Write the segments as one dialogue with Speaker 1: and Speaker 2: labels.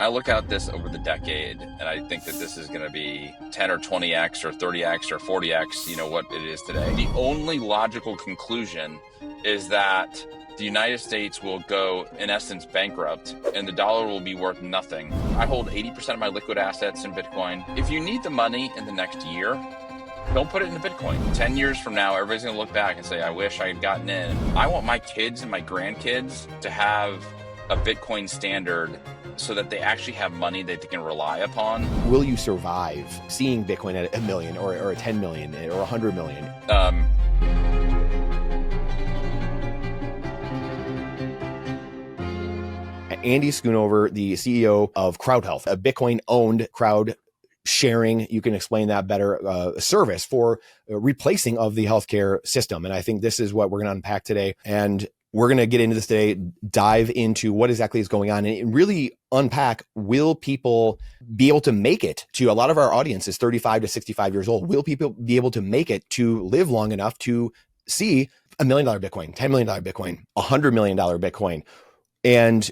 Speaker 1: I look out this over the decade, and I think that this is going to be 10 or 20x or 30x or 40x, what it is today. The only logical conclusion is that the United States will go, in essence, bankrupt, and the dollar will be worth nothing. I hold 80% of my liquid assets in Bitcoin. If you need the money in the next year, don't put it into Bitcoin. 10 years from now, everybody's going to look back and say, I wish I had gotten in. I want my kids and my grandkids to have a Bitcoin standard so that they actually have money that they can rely upon.
Speaker 2: Will you survive seeing Bitcoin at $1 million or 10 million or 100 million? Andy Schoonover, the CEO of CrowdHealth, a Bitcoin-owned crowd sharing, you can explain that better, service for replacing of the healthcare system. And I think this is what we're going to unpack today. And we're going to get into this today, dive into what exactly is going on and really unpack, will people be able to make it to, a lot of our audience is 35 to 65 years old. Will people be able to make it to live long enough to see $1 million Bitcoin, $10 million Bitcoin, $100 million Bitcoin? And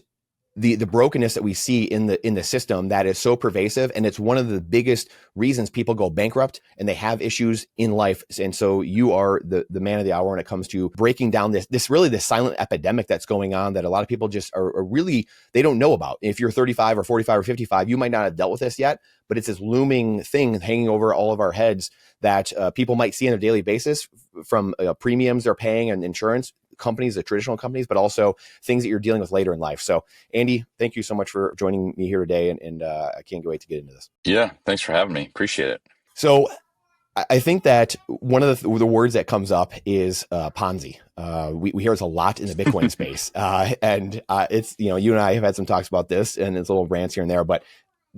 Speaker 2: the brokenness that we see in the system that is so pervasive, and it's one of the biggest reasons people go bankrupt and they have issues in life. And so you are the man of the hour when it comes to breaking down this silent epidemic that's going on that a lot of people just are really, they don't know about. If you're 35 or 45 or 55, you might not have dealt with this yet, but it's this looming thing hanging over all of our heads that people might see on a daily basis from premiums they're paying and insurance companies, the traditional companies, but also things that you're dealing with later in life. So Andy, thank you so much for joining me here today. And I can't wait to get into this.
Speaker 1: Yeah. Thanks for having me. Appreciate it.
Speaker 2: So I think that one of the words that comes up is Ponzi. We hear this a lot in the Bitcoin space. And it's, you and I have had some talks about this and it's little rants here and there, but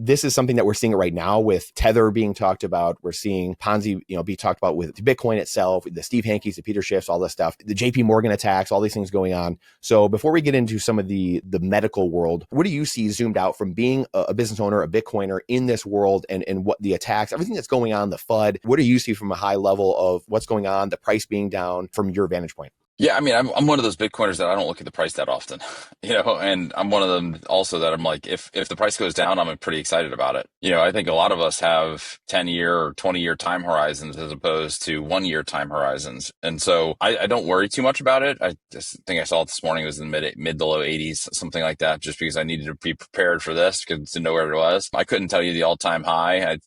Speaker 2: this is something that we're seeing right now with Tether being talked about. We're seeing Ponzi, be talked about with Bitcoin itself, the Steve Hankes, the Peter Schiffs, all this stuff, the JP Morgan attacks, all these things going on. So before we get into some of the medical world, what do you see zoomed out from being a business owner, a Bitcoiner in this world and what the attacks, everything that's going on, the FUD, what do you see from a high level of what's going on, the price being down from your vantage point?
Speaker 1: Yeah, I mean, I'm one of those Bitcoiners that I don't look at the price that often, and I'm one of them also that I'm like, if the price goes down, I'm pretty excited about it. I think a lot of us have 10-year or 20-year time horizons as opposed to 1-year time horizons. And so I don't worry too much about it. I just think I saw it this morning, it was in the mid to low 80s, something like that, just because I needed to be prepared for this because to know where it was. I couldn't tell you the all-time high.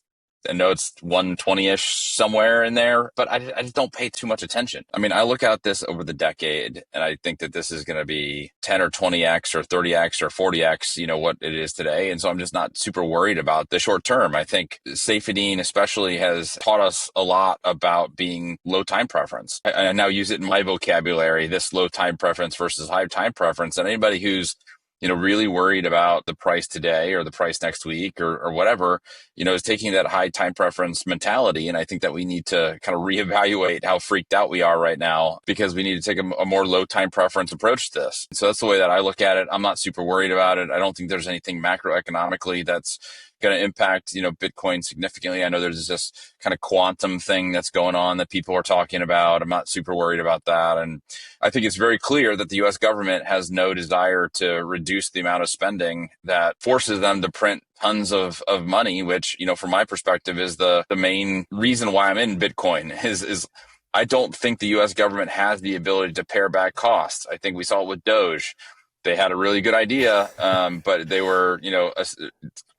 Speaker 1: I know it's 120-ish somewhere in there, but I just don't pay too much attention. I mean, I look at this over the decade, and I think that this is going to be 10 or 20x or 30x or 40x, what it is today. And so I'm just not super worried about the short term. I think Safedine especially has taught us a lot about being low time preference. I now use it in my vocabulary, this low time preference versus high time preference. And anybody who's really worried about the price today or the price next week or whatever, is taking that high time preference mentality. And I think that we need to kind of reevaluate how freaked out we are right now because we need to take a more low time preference approach to this. So that's the way that I look at it. I'm not super worried about it. I don't think there's anything macroeconomically that's going to impact, Bitcoin significantly. I know there's this kind of quantum thing that's going on that people are talking about. I'm not super worried about that. And I think it's very clear that the US government has no desire to reduce the amount of spending that forces them to print tons of money, which, from my perspective is the main reason why I'm in Bitcoin is I don't think the US government has the ability to pare back costs. I think we saw it with Doge. They had a really good idea, but they were,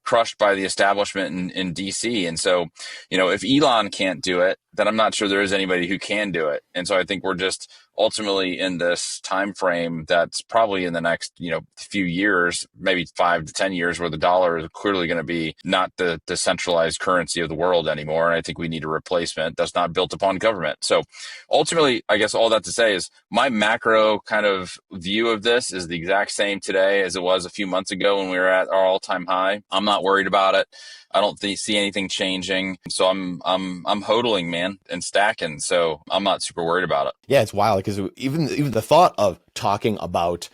Speaker 1: crushed by the establishment in DC. And so, if Elon can't do it, then I'm not sure there is anybody who can do it. And so I think we're just ultimately in this time frame that's probably in the next, few years, maybe 5 to 10 years, where the dollar is clearly going to be not the centralized currency of the world anymore. And I think we need a replacement that's not built upon government. So ultimately, I guess all that to say is my macro kind of view of this is the exact same today as it was a few months ago when we were at our all-time high. I'm not worried about it. I don't see anything changing. So I'm hodling, man, and stacking. So I'm not super worried about it.
Speaker 2: Yeah, it's wild because even the thought of talking about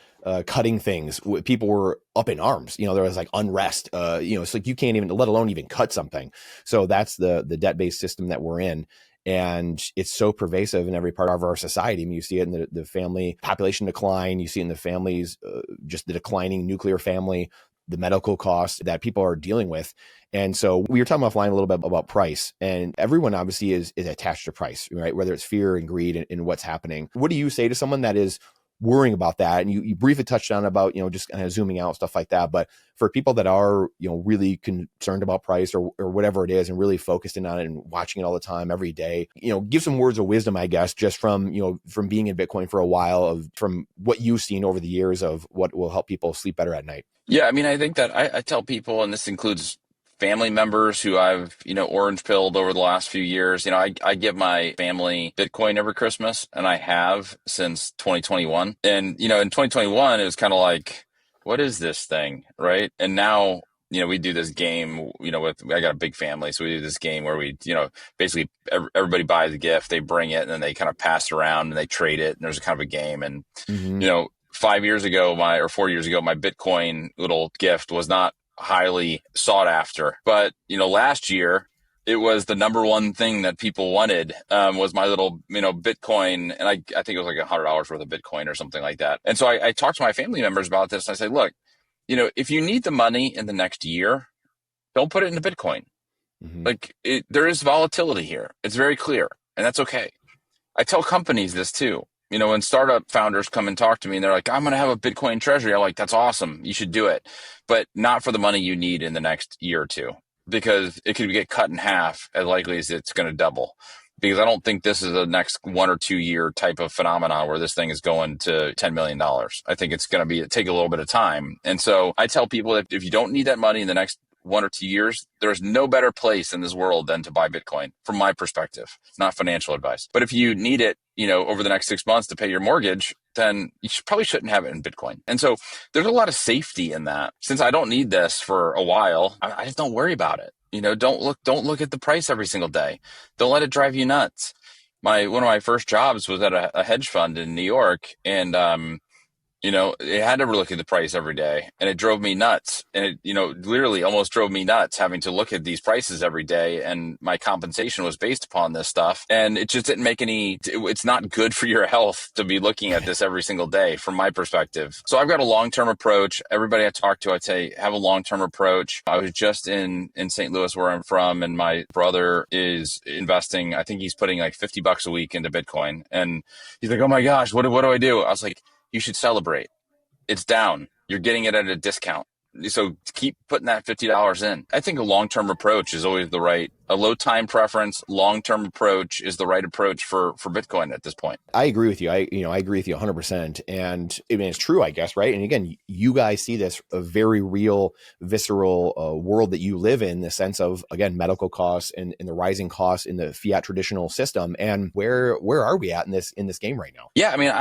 Speaker 2: cutting things, people were up in arms. There was like unrest. It's like you can't even, let alone even cut something. So that's the debt-based system that we're in. And it's so pervasive in every part of our society. I mean, you see it in the family population decline. You see it in the families, just the declining nuclear family. the medical costs that people are dealing with. And so we were talking offline a little bit about price, and everyone obviously is attached to price, right? Whether it's fear and greed and what's happening. What do you say to someone that is worrying about that? And you briefly touched on about, just kind of zooming out, stuff like that. But for people that are, really concerned about price or whatever it is and really focused in on it and watching it all the time, every day, give some words of wisdom, I guess, just from being in Bitcoin for a while, from what you've seen over the years of what will help people sleep better at night.
Speaker 1: Yeah, I mean, I think that I tell people, and this includes family members who I've, orange pilled over the last few years. I give my family Bitcoin every Christmas, and I have since 2021. And, in 2021, it was kind of like, what is this thing? Right. And now, we do this game, I got a big family. So we do this game where we, basically everybody buys a gift, they bring it, and then they kind of pass it around and they trade it. And there's a kind of a game. And, 4 years ago, my Bitcoin little gift was not highly sought after. But, last year, it was the number one thing that people wanted, was my little, Bitcoin. And I think it was like $100 worth of Bitcoin or something like that. And so I talked to my family members about this. And I say, look, if you need the money in the next year, don't put it into Bitcoin. There is volatility here. It's very clear. And that's okay. I tell companies this too. When startup founders come and talk to me and they're like, I'm going to have a Bitcoin treasury. I'm like, that's awesome. You should do it, but not for the money you need in the next year or two, because it could get cut in half as likely as it's going to double. Because I don't think this is a next 1 or 2 year type of phenomenon where this thing is going to $10 million. I think it's going to take a little bit of time. And so I tell people that if you don't need that money in the next 1 or 2 years, there's no better place in this world than to buy Bitcoin, from my perspective. It's not financial advice. But if you need it, over the next 6 months to pay your mortgage, then you probably shouldn't have it in Bitcoin. And so there's a lot of safety in that. Since I don't need this for a while, I just don't worry about it. Don't look at the price every single day. Don't let it drive you nuts. One of my first jobs was at a hedge fund in New York, and it had to look at the price every day, and it drove me nuts. And it, literally almost drove me nuts having to look at these prices every day. And my compensation was based upon this stuff. And it just didn't make it's not good for your health to be looking at this every single day from my perspective. So I've got a long-term approach. Everybody I talk to, I'd say, have a long-term approach. I was just in St. Louis, where I'm from, and my brother is investing. I think he's putting like $50 a week into Bitcoin. And he's like, oh my gosh, what do I do? I was like, you should celebrate. It's down. You're getting it at a discount. So keep putting that $50 in. I think a long-term approach is always a low time preference. Long-term approach is the right approach for Bitcoin at this point.
Speaker 2: I agree with you. I agree with you 100%. And I mean, it's true, I guess, right? And again, you guys see this a very real, visceral world that you live in the sense of, again, medical costs and the rising costs in the fiat traditional system. And where are we at in this game right now?
Speaker 1: Yeah, I mean,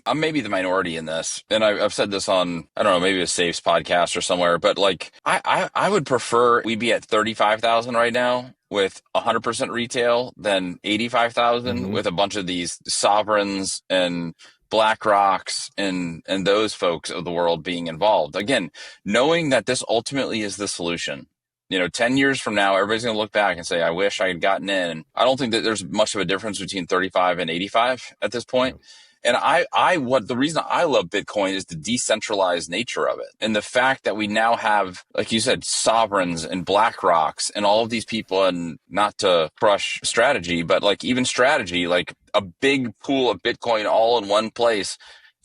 Speaker 1: I'm maybe the minority in this, and I've said this on, I don't know, maybe a Safes podcast or somewhere, but like I would prefer we be at 35,000 right now with 100% retail than 85,000 with a bunch of these sovereigns and BlackRocks and those folks of the world being involved. Again, knowing that this ultimately is the solution. 10 years from now, everybody's going to look back and say, I wish I had gotten in. I don't think that there's much of a difference between 35 and 85 at this point. And the reason I love Bitcoin is the decentralized nature of it. And the fact that we now have, like you said, sovereigns and BlackRocks and all of these people, and not to crush strategy, but like even strategy, like a big pool of Bitcoin all in one place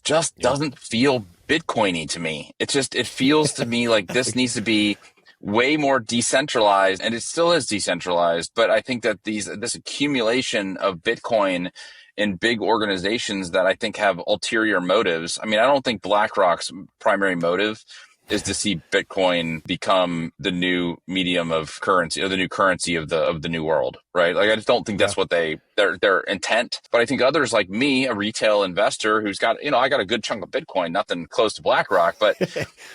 Speaker 1: just doesn't feel Bitcoiny to me. It feels to me like this needs to be way more decentralized, and it still is decentralized. But I think that this accumulation of Bitcoin in big organizations that I think have ulterior motives. I mean, I don't think BlackRock's primary motive is to see Bitcoin become the new medium of currency, or the new currency of the new world, right? Like, I just don't think that's what their intent. But I think others like me, a retail investor who's got, I got a good chunk of Bitcoin, nothing close to BlackRock, but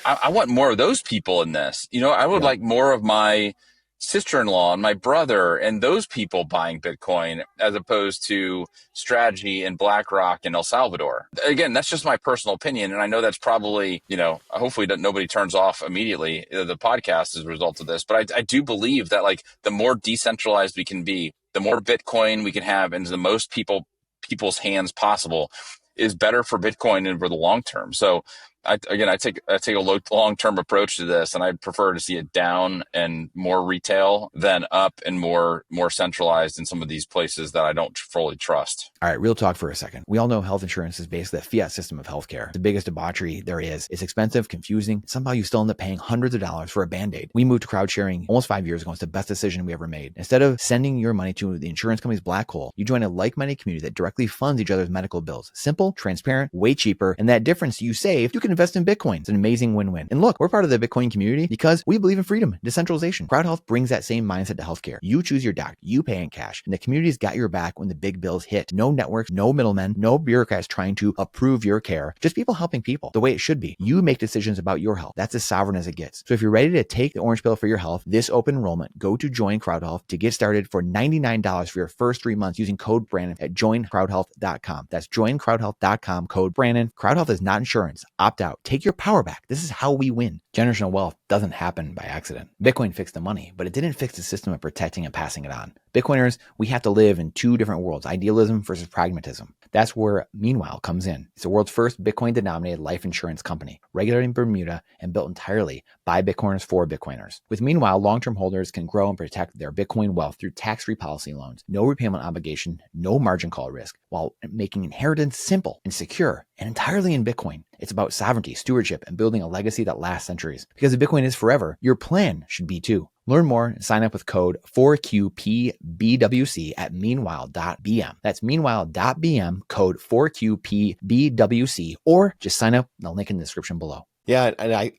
Speaker 1: I want more of those people in this. I would like more of my sister-in-law and my brother and those people buying Bitcoin, as opposed to strategy and BlackRock in El Salvador. Again, that's just my personal opinion. And I know that's probably, hopefully nobody turns off immediately the podcast as a result of this. But I do believe that, like, the more decentralized we can be, the more Bitcoin we can have into the most people's hands possible, is better for Bitcoin and for the long term. So I take a long term approach to this, and I prefer to see it down and more retail than up and more centralized in some of these places that I don't fully trust.
Speaker 2: All right, real talk for a second. We all know health insurance is basically a fiat system of healthcare. The biggest debauchery there is. It's expensive, confusing. Somehow you still end up paying hundreds of dollars for a Band-Aid. We moved to crowd sharing almost 5 years ago. It's the best decision we ever made. Instead of sending your money to the insurance company's black hole, you join a like-minded community that directly funds each other's medical bills. Simple, transparent, way cheaper, and that difference you save, you can invest in Bitcoin. It's an amazing win-win. And look, we're part of the Bitcoin community because we believe in freedom, decentralization. CrowdHealth brings that same mindset to healthcare. You choose your doctor, you pay in cash, and the community's got your back when the big bills hit. No networks, no middlemen, no bureaucrats trying to approve your care, just people helping people the way it should be. You make decisions about your health. That's as sovereign as it gets. So if you're ready to take the orange pill for your health, this open enrollment, go to Join CrowdHealth to get started for $99 for your first 3 months using code Brandon at joincrowdhealth.com. That's joincrowdhealth.com, code Brandon. CrowdHealth is not insurance. Opt out. Take your power back. This is how we win. Generational wealth doesn't happen by accident. Bitcoin fixed the money, but it didn't fix the system of protecting and passing it on. Bitcoiners, we have to live in two different worlds, idealism versus pragmatism. That's where Meanwhile comes in. It's the world's first Bitcoin-denominated life insurance company, regulated in Bermuda and built entirely by Bitcoiners for Bitcoiners. With Meanwhile, long-term holders can grow and protect their Bitcoin wealth through tax-free policy loans, no repayment obligation, no margin call risk, while making inheritance simple and secure and entirely in Bitcoin. It's about sovereignty, stewardship, and building a legacy that lasts centuries. Because if Bitcoin is forever, your plan should be too. Learn more and sign up with code 4QPBWC at meanwhile.bm. That's meanwhile.bm, code 4QPBWC, or just sign up in the link in the description below. Yeah, and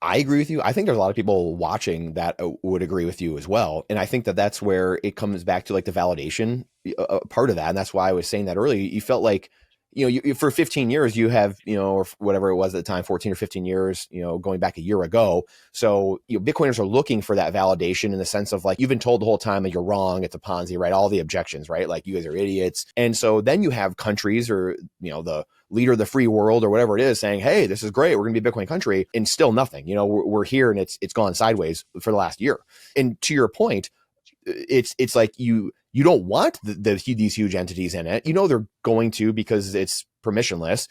Speaker 2: I agree with you. I think there's a lot of people watching that would agree with you as well. And I think that that's where it comes back to like the validation part of that. And that's why I was saying that earlier. You felt like, you for 15 years, you have, or whatever it was at the time, 14 or 15 years, going back a year ago. So, Bitcoiners are looking for that validation in the sense of like, you've been told the whole time that you're wrong. It's a Ponzi, right? All the objections, right? Like you guys are idiots. And so then you have countries or, the leader of the free world or whatever it is saying, hey, this is great. We're going to be a Bitcoin country, and still nothing. We're here and it's gone sideways for the last year. And to your point, it's like you don't want these huge entities in it. They're going to, because it's permissionless,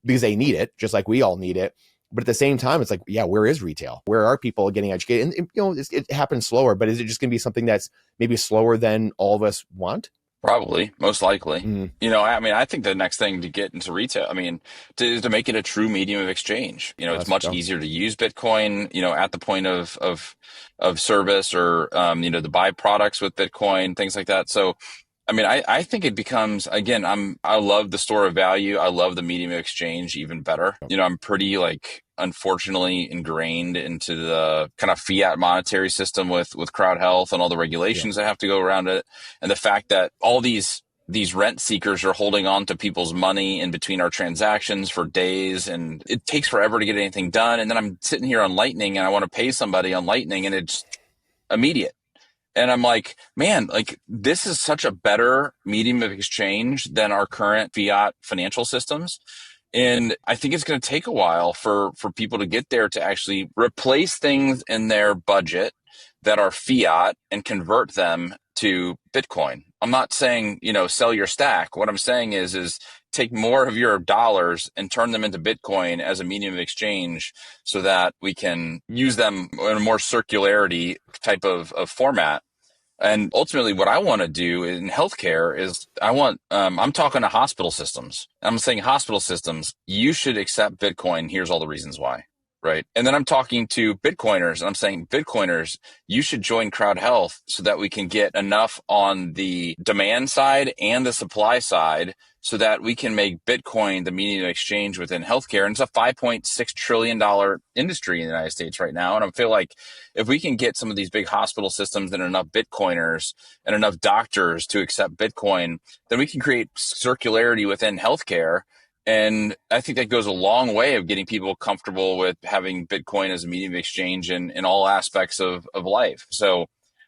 Speaker 2: because they need it, just like we all need it. But at the same time, it's like, yeah, where is retail? Where are people getting educated? And it happens slower, but is it just going to be something that's maybe slower than all of us want?
Speaker 1: Probably, most likely.
Speaker 2: Mm-hmm.
Speaker 1: I think the next thing to get into retail, to make it a true medium of exchange. It's much easier to use Bitcoin, at the point of service or, to buy products with Bitcoin, things like that. So, I think it becomes, again, I love the store of value. I love the medium of exchange even better. I'm pretty unfortunately ingrained into the kind of fiat monetary system with CrowdHealth and all the regulations that have to go around it. And the fact that all these rent seekers are holding on to people's money in between our transactions for days, and it takes forever to get anything done. And then I'm sitting here on Lightning and I want to pay somebody on Lightning and it's immediate. And I'm like, man, this is such a better medium of exchange than our current fiat financial systems. And I think it's going to take a while for people to get there to actually replace things in their budget that are fiat and convert them to Bitcoin. I'm not saying, sell your stack. What I'm saying is take more of your dollars and turn them into Bitcoin as a medium of exchange so that we can use them in a more circularity type of format. And ultimately what I want to do in healthcare is I'm talking to hospital systems. I'm saying hospital systems, you should accept Bitcoin. Here's all the reasons why. Right. And then I'm talking to Bitcoiners and I'm saying, Bitcoiners, you should join CrowdHealth so that we can get enough on the demand side and the supply side so that we can make Bitcoin the medium of exchange within healthcare. And it's a $5.6 trillion industry in the United States right now. And I feel like if we can get some of these big hospital systems and enough Bitcoiners and enough doctors to accept Bitcoin, then we can create circularity within healthcare. And I think that goes a long way of getting people comfortable with having Bitcoin as a medium of exchange in all aspects of life. So,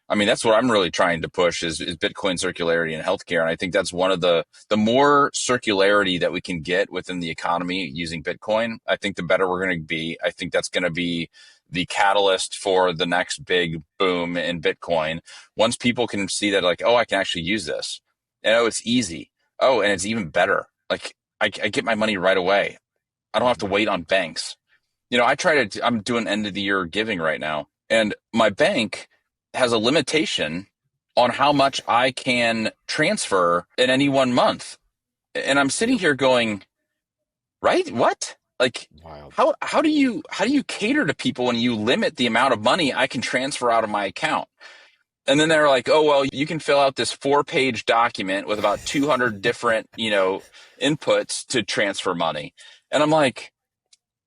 Speaker 1: that's what I'm really trying to push is Bitcoin circularity in healthcare. And I think that's one of the more circularity that we can get within the economy using Bitcoin, I think the better we're going to be. I think that's going to be the catalyst for the next big boom in Bitcoin. Once people can see that I can actually use this. And it's easy. And it's even better. I get my money right away. I don't have to wait on banks. I'm doing end of the year giving right now, and my bank has a limitation on how much I can transfer in any one month. And I'm sitting
Speaker 2: Yep.
Speaker 1: here going, right? What? Like,
Speaker 2: Wild.
Speaker 1: how do you cater to people when you limit the amount of money I can transfer out of my account? And then they're like, oh, well, you can fill out this 4-page document with about 200 different, inputs to transfer money. And I'm like,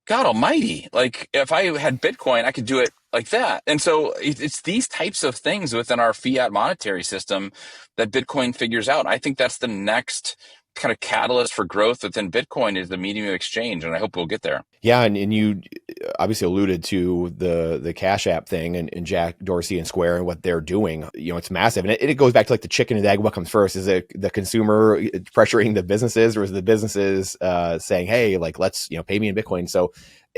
Speaker 1: God almighty. Like, if I had Bitcoin, I could do it like that. And so it's these types of things within our fiat monetary system that Bitcoin figures out. I think that's the next kind of catalyst for growth within Bitcoin is the medium of exchange. And I hope we'll get there.
Speaker 2: Yeah, and you obviously alluded to the Cash App thing and Jack Dorsey and Square and what they're doing. It's massive, and it goes back to like the chicken and the egg. What comes first? Is it the consumer pressuring the businesses, or is the businesses saying, "Hey, like let's pay me in Bitcoin"? So,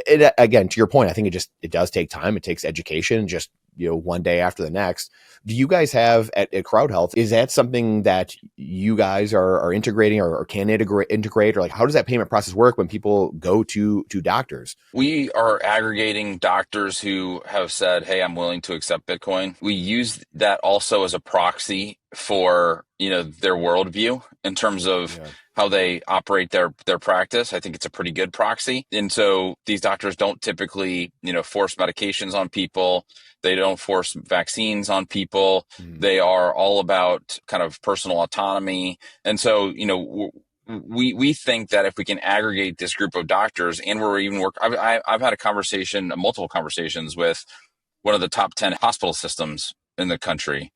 Speaker 2: again, to your point, I think it does take time. It takes education. Just one day after the next. Do you guys have at CrowdHealth, is that something that you guys are integrating or can integrate, or like how does that payment process work when people go to doctors?
Speaker 1: We are aggregating doctors who have said, hey, I'm willing to accept Bitcoin. We use that also as a proxy for, their worldview in terms of how they operate their practice. I think it's a pretty good proxy. And so these doctors don't typically, force medications on people. They don't force vaccines on people. They are all about kind of personal autonomy. And so, we think that if we can aggregate this group of doctors, and we're even I've had multiple conversations with one of the top 10 hospital systems in the country,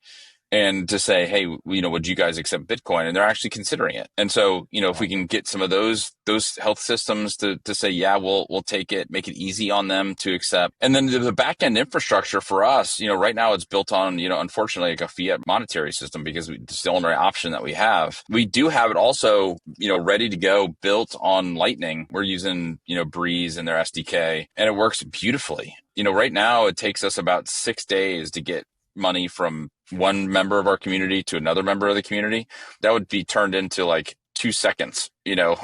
Speaker 1: and to say, hey, would you guys accept Bitcoin? And they're actually considering it. And so, if we can get some of those health systems to say, yeah, we'll take it, make it easy on them to accept. And then the back end infrastructure for us, right now it's built on, unfortunately, like a fiat monetary system because it's the only option that we have. We do have it also, ready to go, built on Lightning. We're using, Breeze and their SDK, and it works beautifully. Right now it takes us about 6 days to get money from one member of our community to another member of the community. That would be turned into like 2 seconds,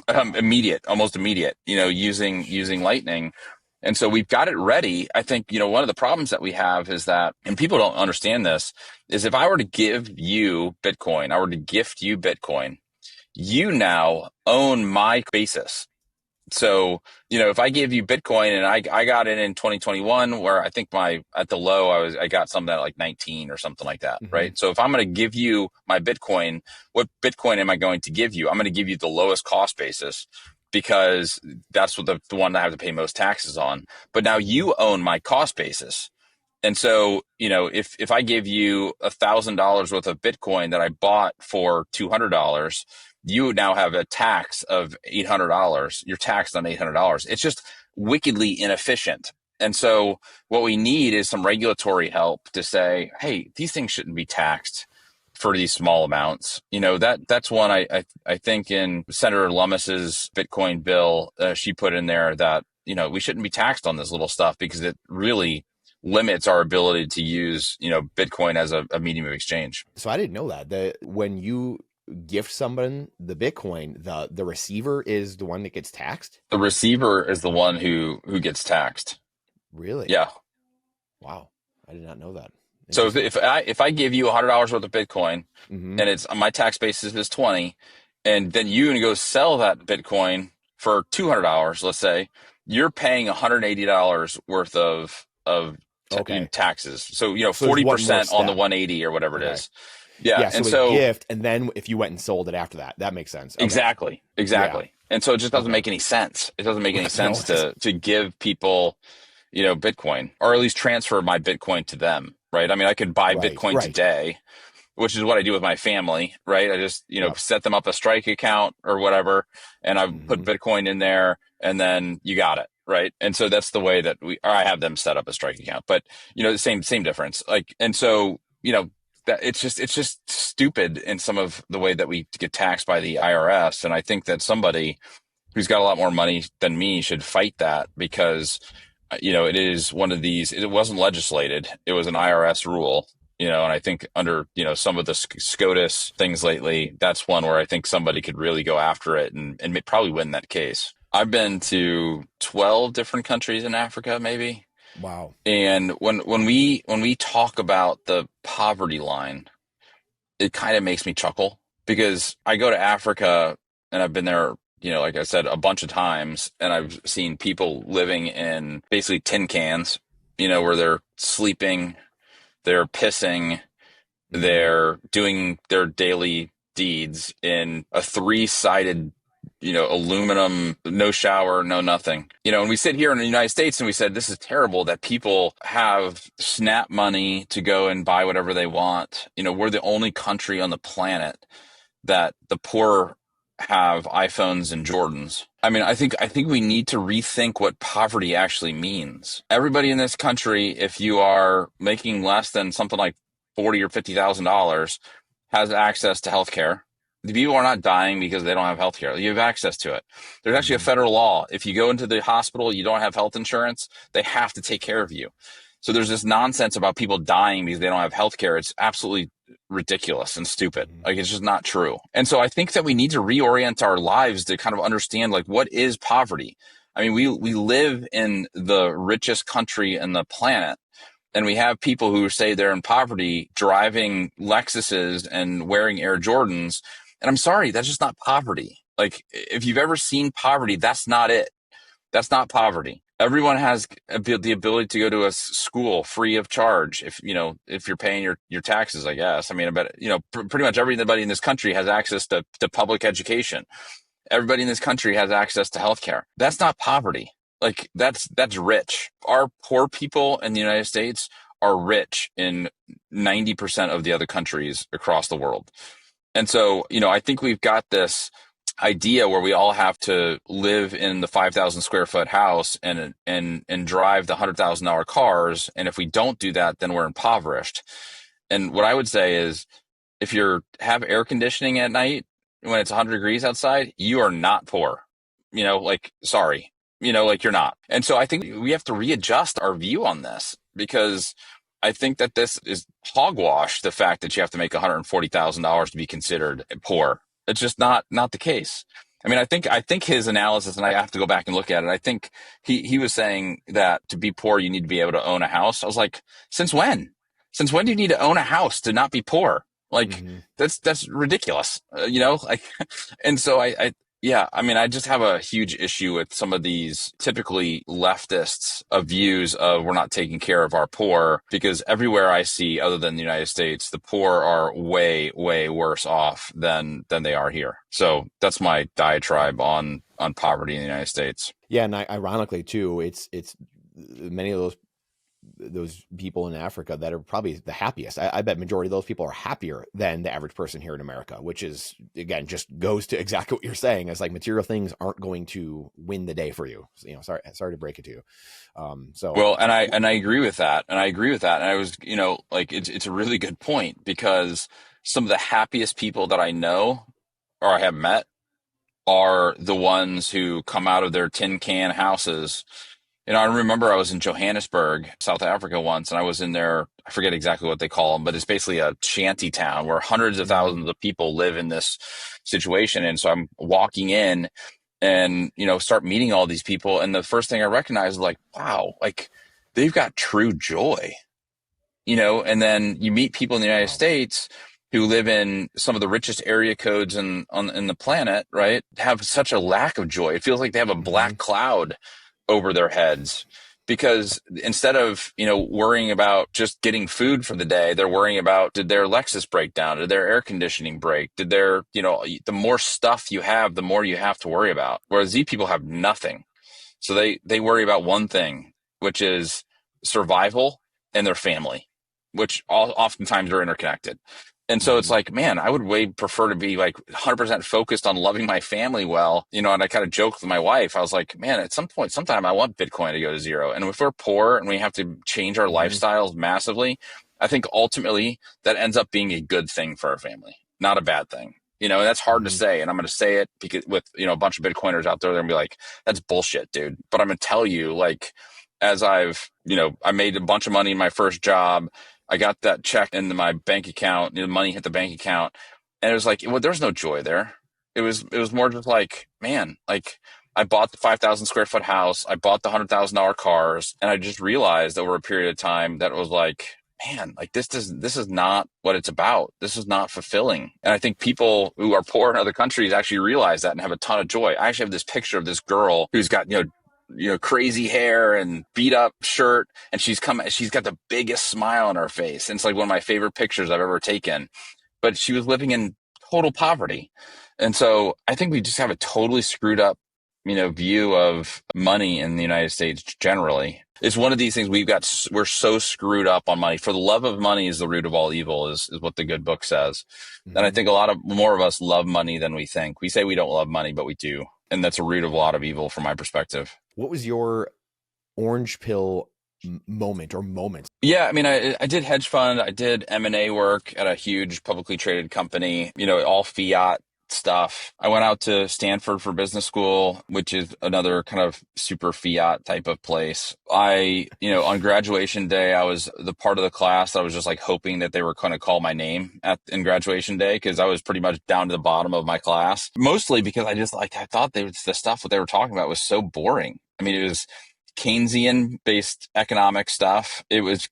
Speaker 1: almost immediate, using Lightning. And so we've got it ready. I think, one of the problems that we have is that, and people don't understand this, is if I were to give you Bitcoin, I were to gift you Bitcoin, you now own my basis. So, if I give you Bitcoin and I got it in 2021, where I think at the low, I got something at like 19 or something like that. Right. So if I'm going to give you my Bitcoin, what Bitcoin am I going to give you? I'm going to give you the lowest cost basis because that's what the one I have to pay most taxes on. But now you own my cost basis. And so, if I give you $1,000 worth of Bitcoin that I bought for $200, you now have a tax of $800. You're taxed on $800. It's just wickedly inefficient. And so what we need is some regulatory help to say, hey, these things shouldn't be taxed for these small amounts. That's one I think in Senator Lummis's Bitcoin bill, she put in there that, we shouldn't be taxed on this little stuff because it really limits our ability to use, Bitcoin as a medium of exchange.
Speaker 2: So I didn't know that when you gift someone the Bitcoin, the receiver is the one that gets taxed?
Speaker 1: The receiver is the one who gets taxed.
Speaker 2: Really?
Speaker 1: Yeah.
Speaker 2: Wow. I did not know that.
Speaker 1: So if I give you $100 worth of Bitcoin and it's my tax basis is 20, and then you go sell that Bitcoin for $200, let's say, you're paying $180 worth of taxes. So, 40% on the 180 or whatever it is. Yeah.
Speaker 2: So
Speaker 1: and
Speaker 2: so gift, and then if you went and sold it after that makes sense. Okay.
Speaker 1: Exactly.
Speaker 2: Yeah.
Speaker 1: And so it just doesn't make any sense. It doesn't make any sense to give people, Bitcoin, or at least transfer my Bitcoin to them. Right. I mean, I could buy Bitcoin today, which is what I do with my family. Right. I just, set them up a Strike account or whatever, and I put Bitcoin in there, and then you got it. Right. And so that's the way that I have them set up a Strike account, but the same difference. Like, and so, that it's just stupid in some of the way that we get taxed by the IRS. And I think that somebody who's got a lot more money than me should fight that, because, it is one of these, it wasn't legislated. It was an IRS rule, and I think under, some of the SCOTUS things lately, that's one where I think somebody could really go after it and probably win that case. I've been to 12 different countries in Africa, maybe.
Speaker 2: Wow.
Speaker 1: And when we talk about the poverty line, it kind of makes me chuckle because I go to Africa and I've been there, like I said, a bunch of times, and I've seen people living in basically tin cans, where they're sleeping, they're pissing,
Speaker 2: Hmm.
Speaker 1: they're doing their daily deeds in a three-sided, aluminum, no shower, no nothing. And we sit here in the United States and we said, this is terrible that people have snap money to go and buy whatever they want. We're the only country on the planet that the poor have iPhones and Jordans. I mean, I think we need to rethink what poverty actually means. Everybody in this country, if you are making less than something like 40 or $50,000, has access to health care. The people are not dying because they don't have health care. You have access to it. There's actually a
Speaker 2: Hmm.
Speaker 1: federal law. If you go into the hospital, you don't have health insurance, they have to take care of you. So there's this nonsense about people dying because they don't have health care. It's absolutely ridiculous and stupid.
Speaker 2: Hmm.
Speaker 1: Like, it's just not true. And so I think that we need to reorient our lives to kind of understand, like, what is poverty? I mean, we live in the richest country in the planet, and we have people who say they're in poverty driving Lexuses and wearing Air Jordans. And I'm sorry, that's just not poverty. Like, if you've ever seen poverty, that's not it. That's not poverty. Everyone has the ability to go to a school free of charge if you're paying your taxes, I guess. I mean, I bet, pretty much everybody in this country has access to public education. Everybody in this country has access to healthcare. That's not poverty. Like, that's rich. Our poor people in the United States are rich in 90% of the other countries across the world. And so, I think we've got this idea where we all have to live in the 5,000 square foot house and drive the $100,000 cars. And if we don't do that, then we're impoverished. And what I would say is, if you have air conditioning at night when it's 100 degrees outside, you are not poor. Like, sorry, like, you're not. And so I think we have to readjust our view on this, because I think that this is hogwash, the fact that you have to make $140,000 to be considered poor. It's just not the case. I mean, I think his analysis, and I have to go back and look at it. I think he was saying that to be poor, you need to be able to own a house. I was like, since when? Since when do you need to own a house to not be poor? Like,
Speaker 2: Hmm.
Speaker 1: that's ridiculous, like, and so yeah, I mean, I just have a huge issue with some of these typically leftists of views of we're not taking care of our poor, because everywhere I see, other than the United States, the poor are way, way worse off than they are here. So that's my diatribe on poverty in the United States.
Speaker 2: Yeah, and ironically too, it's many of those people in Africa that are probably the happiest. I bet majority of those people are happier than the average person here in America, which is, again, just goes to exactly what you're saying. It's like material things aren't going to win the day for you. Sorry to break it to you. So
Speaker 1: Well, and I agree with that. And I agree with that. And I was, like, it's a really good point, because some of the happiest people that I know or I have met are the ones who come out of their tin can houses. I remember I was in Johannesburg, South Africa once, and I was in there. I forget exactly what they call them, but it's basically a shanty town where hundreds of
Speaker 2: mhm.
Speaker 1: thousands of people live in this situation. And so I'm walking in and, start meeting all these people. And the first thing I recognize is, like, wow, like, they've got true joy, and then you meet people in the United
Speaker 2: Wow.
Speaker 1: States who live in some of the richest area codes in the planet, right? Have such a lack of joy. It feels like they have a
Speaker 2: Hmm.
Speaker 1: black cloud over their heads, because instead of, worrying about just getting food for the day, they're worrying about, did their Lexus break down? Did their air conditioning break? Did their, the more stuff you have, the more you have to worry about. Whereas these people have nothing. So they worry about one thing, which is survival and their family, which oftentimes are interconnected. And so it's
Speaker 2: Hmm.
Speaker 1: like, man, I would way prefer to be like 100% focused on loving my family well, and I kind of joked with my wife. I was like, man, at some point, sometime I want Bitcoin to go to zero. And if we're poor and we have to change our
Speaker 2: Hmm.
Speaker 1: lifestyles massively, I think ultimately that ends up being a good thing for our family, not a bad thing. And that's hard to
Speaker 2: Hmm.
Speaker 1: say. And I'm going to say it because with, a bunch of Bitcoiners out there, they're going to be like, that's bullshit, dude. But I'm going to tell you, like, as I made a bunch of money in my first job, I got that check into my bank account, the money hit the bank account, and it was like, well, there's no joy there. It was more just like, man, like, I bought the 5,000 square foot house. I bought the $100,000 cars. And I just realized over a period of time that it was like, man, like this is not what it's about. This is not fulfilling. And I think people who are poor in other countries actually realize that and have a ton of joy. I actually have this picture of this girl who's got, crazy hair and beat up shirt. And she's got the biggest smile on her face. And it's like one of my favorite pictures I've ever taken, but she was living in total poverty. And so I think we just have a totally screwed up, view of money in the United States generally. It's one of these things we're so screwed up on money. For the love of money is the root of all evil is what the good book says. And I think more of us love money than we think. We say we don't love money, but we do. And that's a root of a lot of evil from my perspective.
Speaker 2: What was your orange pill moment or moments?
Speaker 1: Yeah, I mean, I did hedge fund. I did M&A work at a huge publicly traded company, all fiat stuff. I went out to Stanford for business school, which is another kind of super fiat type of place. On graduation day, I was the part of the class that I was just like hoping that they were going to call my name in graduation day, because I was pretty much down to the bottom of my class, mostly because I thought the stuff what they were talking about was so boring. I mean, it was Keynesian based economic stuff. It was,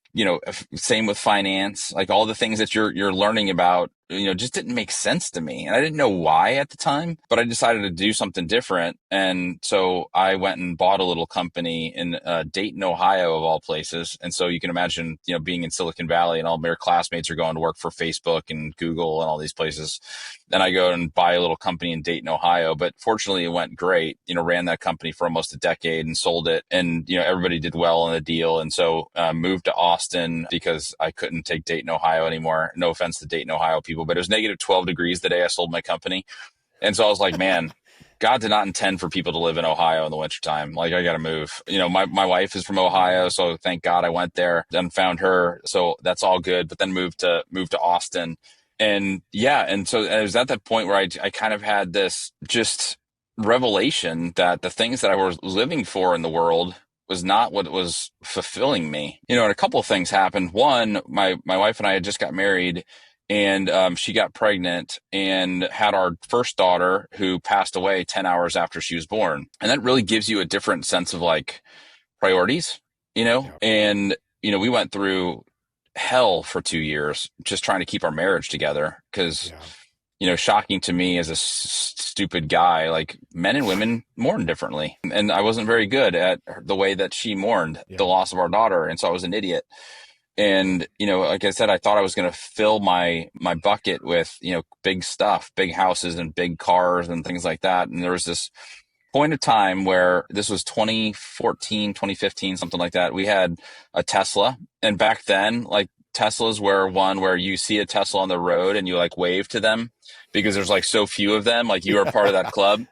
Speaker 1: same with finance, like all the things that you're learning about, just didn't make sense to me. And I didn't know why at the time, but I decided to do something different. And so I went and bought a little company in Dayton, Ohio, of all places. And so you can imagine, being in Silicon Valley and all my classmates are going to work for Facebook and Google and all these places. Then I go and buy a little company in Dayton, Ohio. But fortunately, it went great. Ran that company for almost a decade and sold it. And, everybody did well in the deal. And so moved to Austin because I couldn't take Dayton, Ohio anymore. No offense to Dayton, Ohio people, but it was negative 12 degrees the day I sold my company. And so I was like, man, God did not intend for people to live in Ohio in the wintertime. Like, I got to move. My wife is from Ohio, so thank God I went there and found her. So that's all good. But then moved to Austin. And yeah, and so it was at that point where I kind of had this just revelation that the things that I was living for in the world was not what was fulfilling me. And a couple of things happened. One, my wife and I had just got married, and she got pregnant and had our first daughter, who passed away 10 hours after she was born. And that really gives you a different sense of like priorities,
Speaker 2: Yeah.
Speaker 1: and, we went through hell for 2 years just trying to keep our marriage together because, shocking to me as a stupid guy, like men and women mourn differently. And I wasn't very good at the way that she mourned the loss of our daughter. And so I was an idiot. And, like I said, I thought I was going to fill my bucket with, big stuff, big houses and big cars and things like that. And there was this point of time where this was 2014, 2015, something like that. We had a Tesla. And back then, like, Teslas were one where you see a Tesla on the road and you like wave to them because there's like so few of them, like you are part of that club.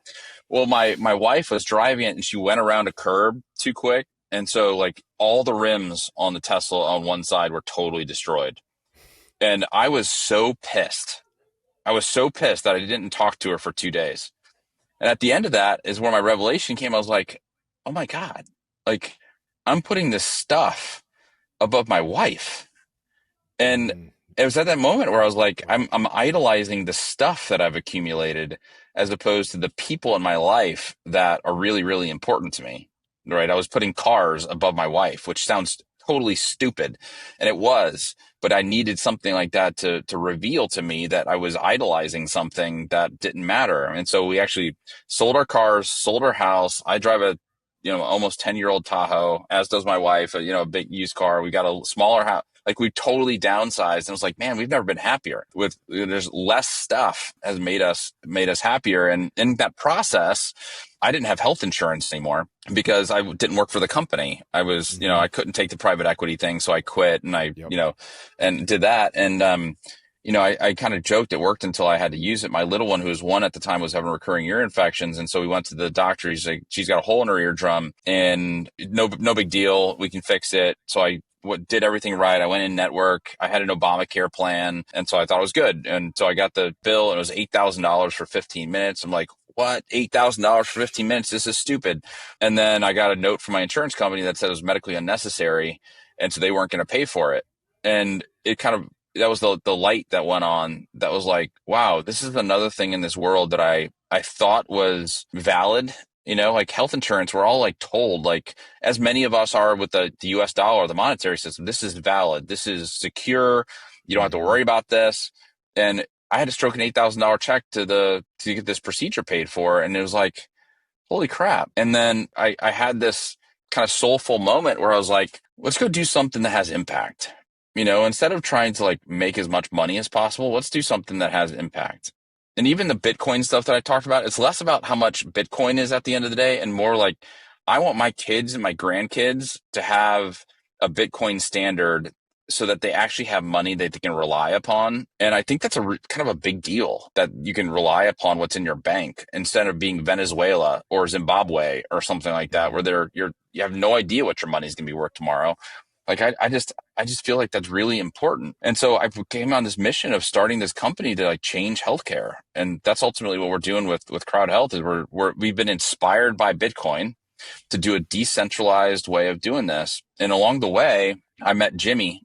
Speaker 1: Well, my wife was driving it and she went around a curb too quick. And so like all the rims on the Tesla on one side were totally destroyed. And I was so pissed. I was so pissed that I didn't talk to her for 2 days. And at the end of that is where my revelation came. I was like, oh my God, like I'm putting this stuff above my wife. And it was at that moment where I was like, I'm idolizing the stuff that I've accumulated as opposed to the people in my life that are really, really important to me. Right. I was putting cars above my wife, which sounds totally stupid. And it was, but I needed something like that to reveal to me that I was idolizing something that didn't matter. And so we actually sold our cars, sold our house. I drive a, almost 10-year-old Tahoe, as does my wife, a big used car. We got a smaller house. Like we totally downsized, and I was like, man, we've never been happier. With there's less stuff has made us happier. And in that process, I didn't have health insurance anymore because I didn't work for the company. I was, I couldn't take the private equity thing, so I quit and and did that. And I kind of joked it worked until I had to use it. My little one, who was 1 at the time, was having recurring ear infections. And so we went to the doctor. He's like, she's got a hole in her eardrum and no big deal. We can fix it. So I did everything right. I went in network. I had an Obamacare plan. And so I thought it was good. And so I got the bill and it was $8,000 for 15 minutes. I'm like, what? $8,000 for 15 minutes? This is stupid. And then I got a note from my insurance company that said it was medically unnecessary. And so they weren't going to pay for it. And it kind of, that was the light that went on that was like, wow, this is another thing in this world that I thought was valid like health insurance, we're all like told, like as many of us are with the US dollar, the monetary system, this is valid. This is secure. You don't have to
Speaker 2: Mm-hmm.
Speaker 1: worry about this. And I had to stroke an $8,000 check to get this procedure paid for. And it was like, holy crap. And then I had this kind of soulful moment where I was like, let's go do something that has impact. Instead of trying to like make as much money as possible, let's do something that has impact. And even the Bitcoin stuff that I talked about, it's less about how much Bitcoin is at the end of the day and more like I want my kids and my grandkids to have a Bitcoin standard so that they actually have money that they can rely upon. And I think that's kind of a big deal that you can rely upon what's in your bank instead of being Venezuela or Zimbabwe or something like that, where you have no idea what your money's going to be worth tomorrow. Like I just feel like that's really important. And so I came on this mission of starting this company to like change healthcare. And that's ultimately what we're doing with CrowdHealth is we've been inspired by Bitcoin to do a decentralized way of doing this. And along the way, I met Jimmy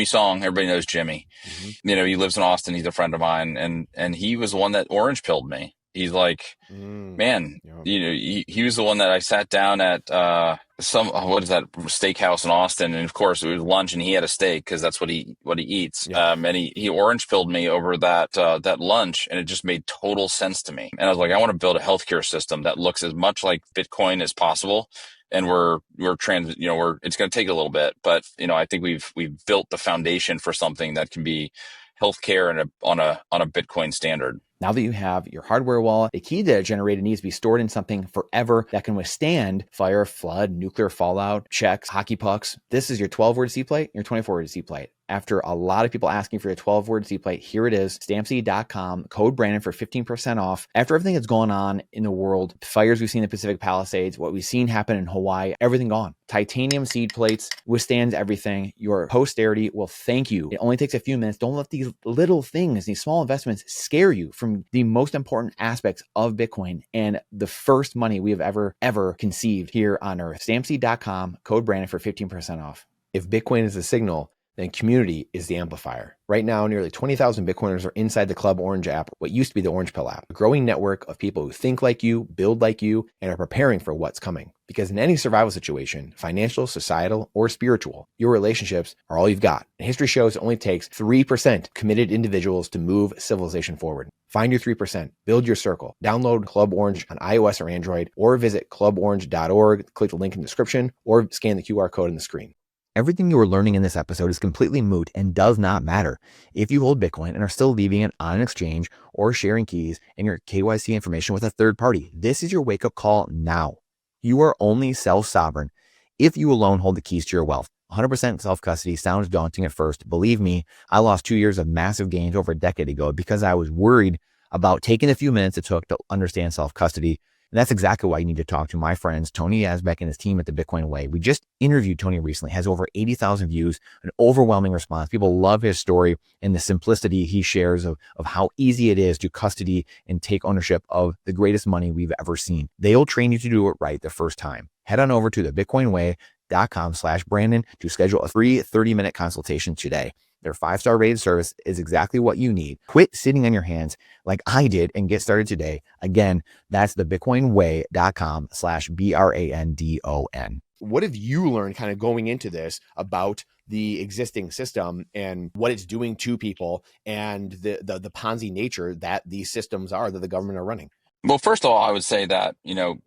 Speaker 1: Song. Everybody knows Jimmy.
Speaker 2: Mm-hmm.
Speaker 1: He lives in Austin. He's a friend of mine. And he was the one that orange pilled me. He's like, man,
Speaker 2: Yep.
Speaker 1: he was the one that I sat down at what is that steakhouse in Austin, and of course it was lunch, and he had a steak because that's what he eats.
Speaker 2: Yeah.
Speaker 1: And he orange pilled me over that lunch, and it just made total sense to me. And I was like, I want to build a healthcare system that looks as much like Bitcoin as possible. And it's going to take a little bit, but I think we've built the foundation for something that can be healthcare on a Bitcoin standard.
Speaker 2: Now that you have your hardware wallet, the key data generated needs to be stored in something forever that can withstand fire, flood, nuclear fallout, checks, hockey pucks. This is your 12-word C plate, your 24-word C plate. After a lot of people asking for your 12-word C plate, here it is, stampsy.com, code Brandon for 15% off. After everything that's going on in the world, fires we've seen in the Pacific Palisades, what we've seen happen in Hawaii, everything gone. Titanium seed plates withstands everything. Your posterity will thank you. It only takes a few minutes. Don't let these little things, these small investments scare you from the most important aspects of Bitcoin and the first money we have ever conceived here on earth. Stampsy.com, code Brandon for 15% off. If Bitcoin is the signal, then community is the amplifier. Right now, nearly 20,000 Bitcoiners are inside the Club Orange app, what used to be the Orange Pill app, a growing network of people who think like you, build like you, and are preparing for what's coming. Because in any survival situation, financial, societal, or spiritual, your relationships are all you've got. And history shows it only takes 3% committed individuals to move civilization forward. Find your 3%, build your circle, download Club Orange on iOS or Android, or visit cluborange.org, click the link in the description, or scan the QR code on the screen. Everything you are learning in this episode is completely moot and does not matter if you hold Bitcoin and are still leaving it on an exchange or sharing keys and your KYC information with a third party. This is your wake-up call now. You are only self-sovereign if you alone hold the keys to your wealth. 100% self-custody sounds daunting at first. Believe me, I lost 2 years of massive gains over a decade ago because I was worried about taking the few minutes it took to understand self-custody. And that's exactly why you need to talk to my friends, Tony Yazbek and his team at the Bitcoin Way. We just interviewed Tony recently, has over 80,000 views, an overwhelming response. People love his story and the simplicity he shares of how easy it is to custody and take ownership of the greatest money we've ever seen. They'll train you to do it right the first time. Head on over to thebitcoinway.com/Brandon to schedule a free 30-minute consultation today. Their 5-star rated service is exactly what you need. Quit sitting on your hands like I did and get started today. Again, that's thebitcoinway.com/BRANDON. What have you learned kind of going into this about the existing system and what it's doing to people and the Ponzi nature that these systems are that the government are running?
Speaker 1: Well, first of all, I would say that,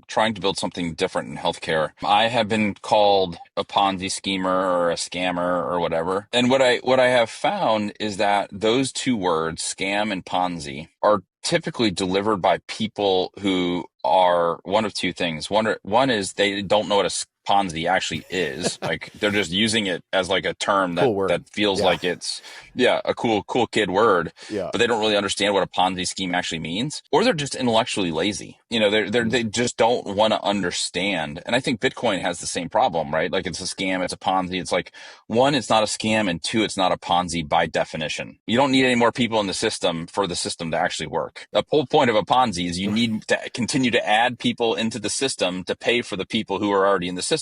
Speaker 1: trying to build something different in healthcare, I have been called a Ponzi schemer or a scammer or whatever. And what I have found is that those two words, scam and Ponzi, are typically delivered by people who are one of two things. One is they don't know what a Ponzi actually is. Like they're just using it as like a term that feels like it's a cool kid word, but they don't really understand what a Ponzi scheme actually means, or they're just intellectually lazy. They just don't want to understand. And I think Bitcoin has the same problem, right? Like it's a scam, it's a Ponzi. It's like one, it's not a scam, and two, it's not a Ponzi by definition. You don't need any more people in the system for the system to actually work. The whole point of a Ponzi is you need to continue to add people into the system to pay for the people who are already in the system.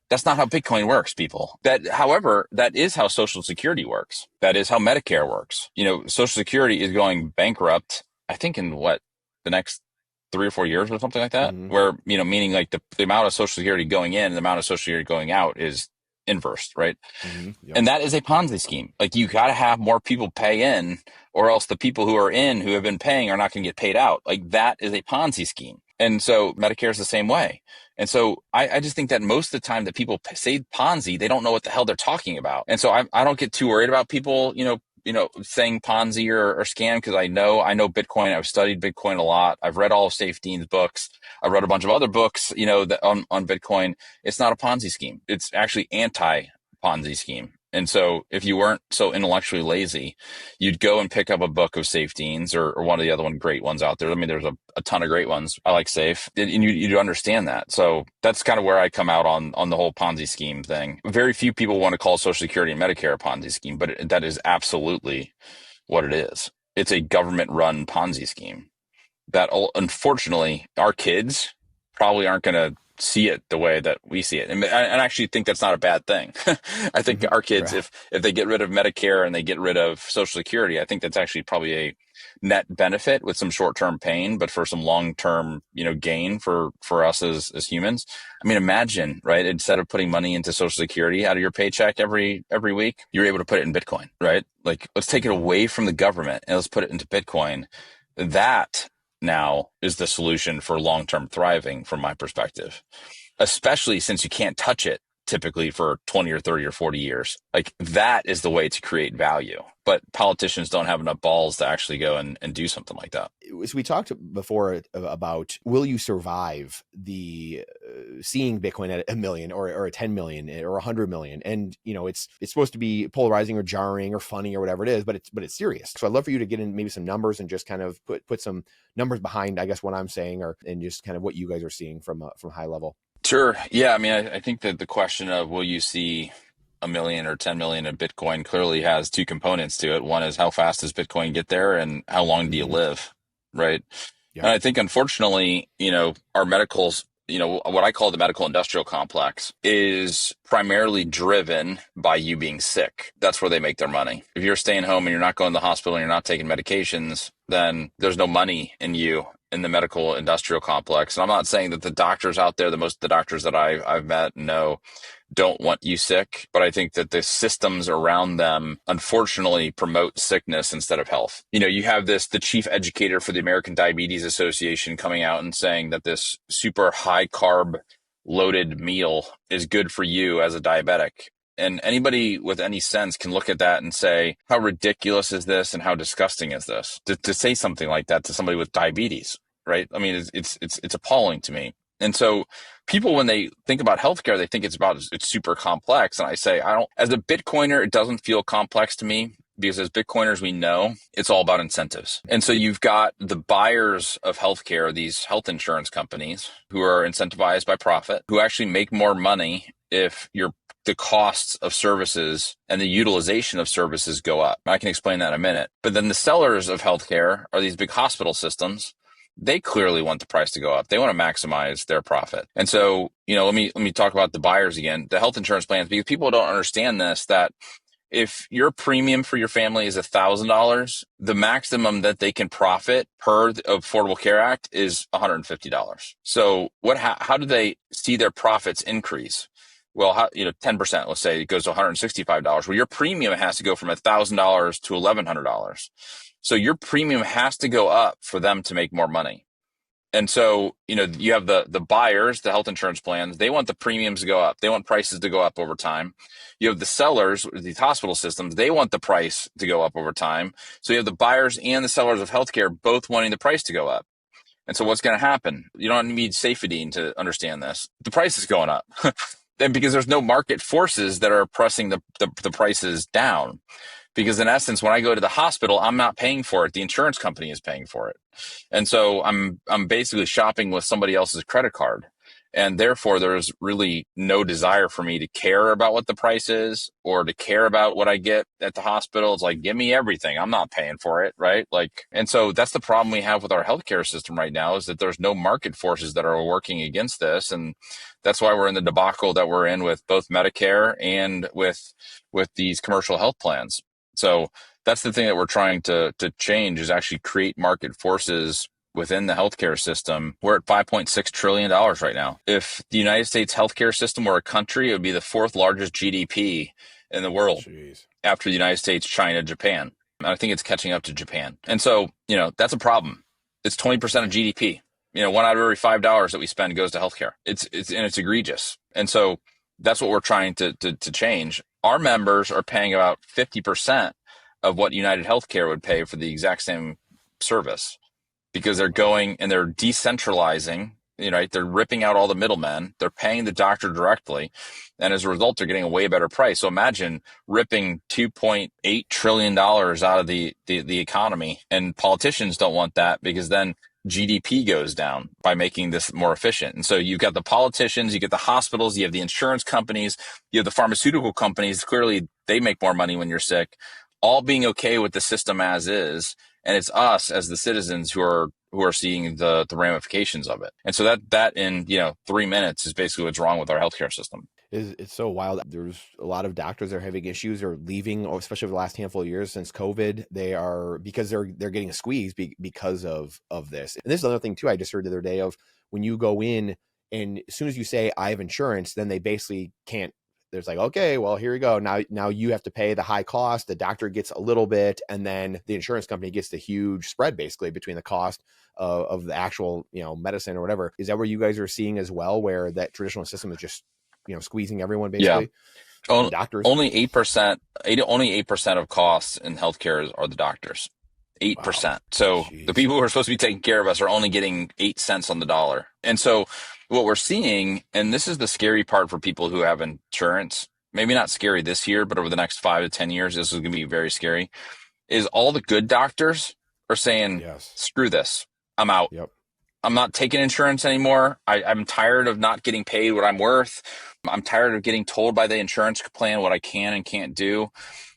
Speaker 1: That's not how Bitcoin works, people. However, that is how Social Security works. That is how Medicare works. Social Security is going bankrupt, I think in the next 3 or 4 years or something like that,
Speaker 2: Mm-hmm.
Speaker 1: where, meaning like the amount of Social Security going in and the amount of Social Security going out is inverse, right?
Speaker 2: Mm-hmm. Yep.
Speaker 1: And that is a Ponzi scheme. Like you got to have more people pay in, or else the people who are in who have been paying are not going to get paid out. Like that is a Ponzi scheme. And so Medicare is the same way. And so I just think that most of the time that people say Ponzi, they don't know what the hell they're talking about. And so I don't get too worried about people, saying Ponzi or scam, because I know Bitcoin. I've studied Bitcoin a lot. I've read all of Safe Dean's books. I've read a bunch of other books, that on Bitcoin. It's not a Ponzi scheme. It's actually anti Ponzi scheme. And so if you weren't so intellectually lazy, you'd go and pick up a book of Safe Deans or one of the other great ones out there. I mean, there's a ton of great ones. I like Safe, and you understand that. So that's kind of where I come out on the whole Ponzi scheme thing. Very few people want to call Social Security and Medicare a Ponzi scheme, but that is absolutely what it is. It's a government run Ponzi scheme that unfortunately our kids probably aren't going to see it the way that we see it. And I actually think that's not a bad thing. I think our kids,
Speaker 2: Right.
Speaker 1: if they get rid of Medicare and they get rid of Social Security, I think that's actually probably a net benefit with some short-term pain, but for some long-term, gain for us as humans. I mean, imagine, right? Instead of putting money into Social Security out of your paycheck every week, you're able to put it in Bitcoin, right? Like, let's take it
Speaker 2: Mm-hmm.
Speaker 1: away from the government and let's put it into Bitcoin. That now is the solution for long-term thriving from my perspective, especially since you can't touch it typically for 20 or 30 or 40 years. Like that is the way to create value. But politicians don't have enough balls to actually go and do something like that.
Speaker 2: So we talked before about, will you survive the seeing Bitcoin at a million or a 10 million or 100 million? And it's supposed to be polarizing or jarring or funny or whatever it is, but it's serious. So I'd love for you to get in maybe some numbers and just kind of put some numbers behind, I guess, what I'm saying, and just kind of what you guys are seeing from high level.
Speaker 1: Sure. Yeah. I mean, I think that the question of will you see a million or 10 million in Bitcoin clearly has two components to it. One is how fast does Bitcoin get there and how long do you
Speaker 2: Mm-hmm.
Speaker 1: live? Right. And
Speaker 2: Yep.
Speaker 1: I think unfortunately, our medicals, what I call the medical industrial complex is primarily driven by you being sick. That's where they make their money. If you're staying home and you're not going to the hospital and you're not taking medications, then there's no money in you in the medical industrial complex. And I'm not saying that the doctors out there, most of the doctors that I've met know, don't want you sick, but I think that the systems around them unfortunately promote sickness instead of health. You have the chief educator for the American Diabetes Association coming out and saying that this super high carb loaded meal is good for you as a diabetic. And anybody with any sense can look at that and say, how ridiculous is this and how disgusting is this to say something like that to somebody with diabetes, right? I mean, it's appalling to me. And so people, when they think about healthcare, they think it's super complex. And I say, as a Bitcoiner, it doesn't feel complex to me because as Bitcoiners, we know it's all about incentives. And so you've got the buyers of healthcare, these health insurance companies who are incentivized by profit, who actually make more money if the costs of services and the utilization of services go up. I can explain that in a minute. But then the sellers of healthcare are these big hospital systems. They clearly want the price to go up. They want to maximize their profit. And so, let me talk about the buyers again, the health insurance plans, because people don't understand this, that if your premium for your family is $1,000, the maximum that they can profit per the Affordable Care Act is $150. So how do they see their profits increase? Well, 10%, let's say it goes to $165. Well, your premium has to go from $1,000 to $1,100. So your premium has to go up for them to make more money. And so, you have the buyers, the health insurance plans, they want the premiums to go up. They want prices to go up over time. You have the sellers, these hospital systems, they want the price to go up over time. So you have the buyers and the sellers of healthcare both wanting the price to go up. And so what's going to happen? You don't need safety to understand this. The price is going up. And because there's no market forces that are pressing the prices down. Because in essence, when I go to the hospital, I'm not paying for it. The insurance company is paying for it. And so I'm basically shopping with somebody else's credit card. And therefore, there's really no desire for me to care about what the price is or to care about what I get at the hospital. It's like, give me everything. I'm not paying for it, right? And so that's the problem we have with our healthcare system right now, is that there's no market forces that are working against this. And that's why we're in the debacle that we're in with both Medicare and with these commercial health plans. So that's the thing that we're trying to change, is actually create market forces within the healthcare system, we're at $5.6 trillion right now. If the United States healthcare system were a country, it would be the fourth largest GDP in the world.
Speaker 2: Jeez.
Speaker 1: After the United States, China, Japan. And I think it's catching up to Japan. And so, that's a problem. It's 20% of GDP. One out of every $5 that we spend goes to healthcare. It's egregious. And so that's what we're trying to change. Our members are paying about 50% of what United Healthcare would pay for the exact same service, because they're going and they're decentralizing, right? They're ripping out all the middlemen. They're paying the doctor directly. And as a result, they're getting a way better price. So imagine ripping $2.8 trillion out of the economy. And politicians don't want that, because then GDP goes down by making this more efficient. And so you've got the politicians, you get the hospitals, you have the insurance companies, you have the pharmaceutical companies. Clearly, they make more money when you're sick, all being okay with the system as is. And it's us as the citizens who are seeing the ramifications of it. And so that in 3 minutes is basically what's wrong with our healthcare system.
Speaker 2: It's so wild. There's a lot of doctors that are having issues or leaving, especially over the last handful of years since COVID. Because they're getting squeezed because of this. And this is another thing too. I just heard the other day of when you go in and as soon as you say I have insurance, then they basically can't. There's like, okay, well, here we go. Now you have to pay the high cost. The doctor gets a little bit, and then the insurance company gets the huge spread basically between the cost of the actual, medicine or whatever. Is that where you guys are seeing as well, where that traditional system is just, squeezing everyone basically?
Speaker 1: Yeah.
Speaker 2: Doctors?
Speaker 1: Only 8% of costs in healthcare are the doctors. 8%. Wow. So the people who are supposed to be taking care of us are only getting 8 cents on the dollar. And so what we're seeing, and this is the scary part for people who have insurance, maybe not scary this year, but over the next 5 to 10 years, this is going to be very scary, is all the good doctors are saying, screw this, I'm out.
Speaker 2: Yep.
Speaker 1: I'm not taking insurance anymore. I'm tired of not getting paid what I'm worth. I'm tired of getting told by the insurance plan what I can and can't do.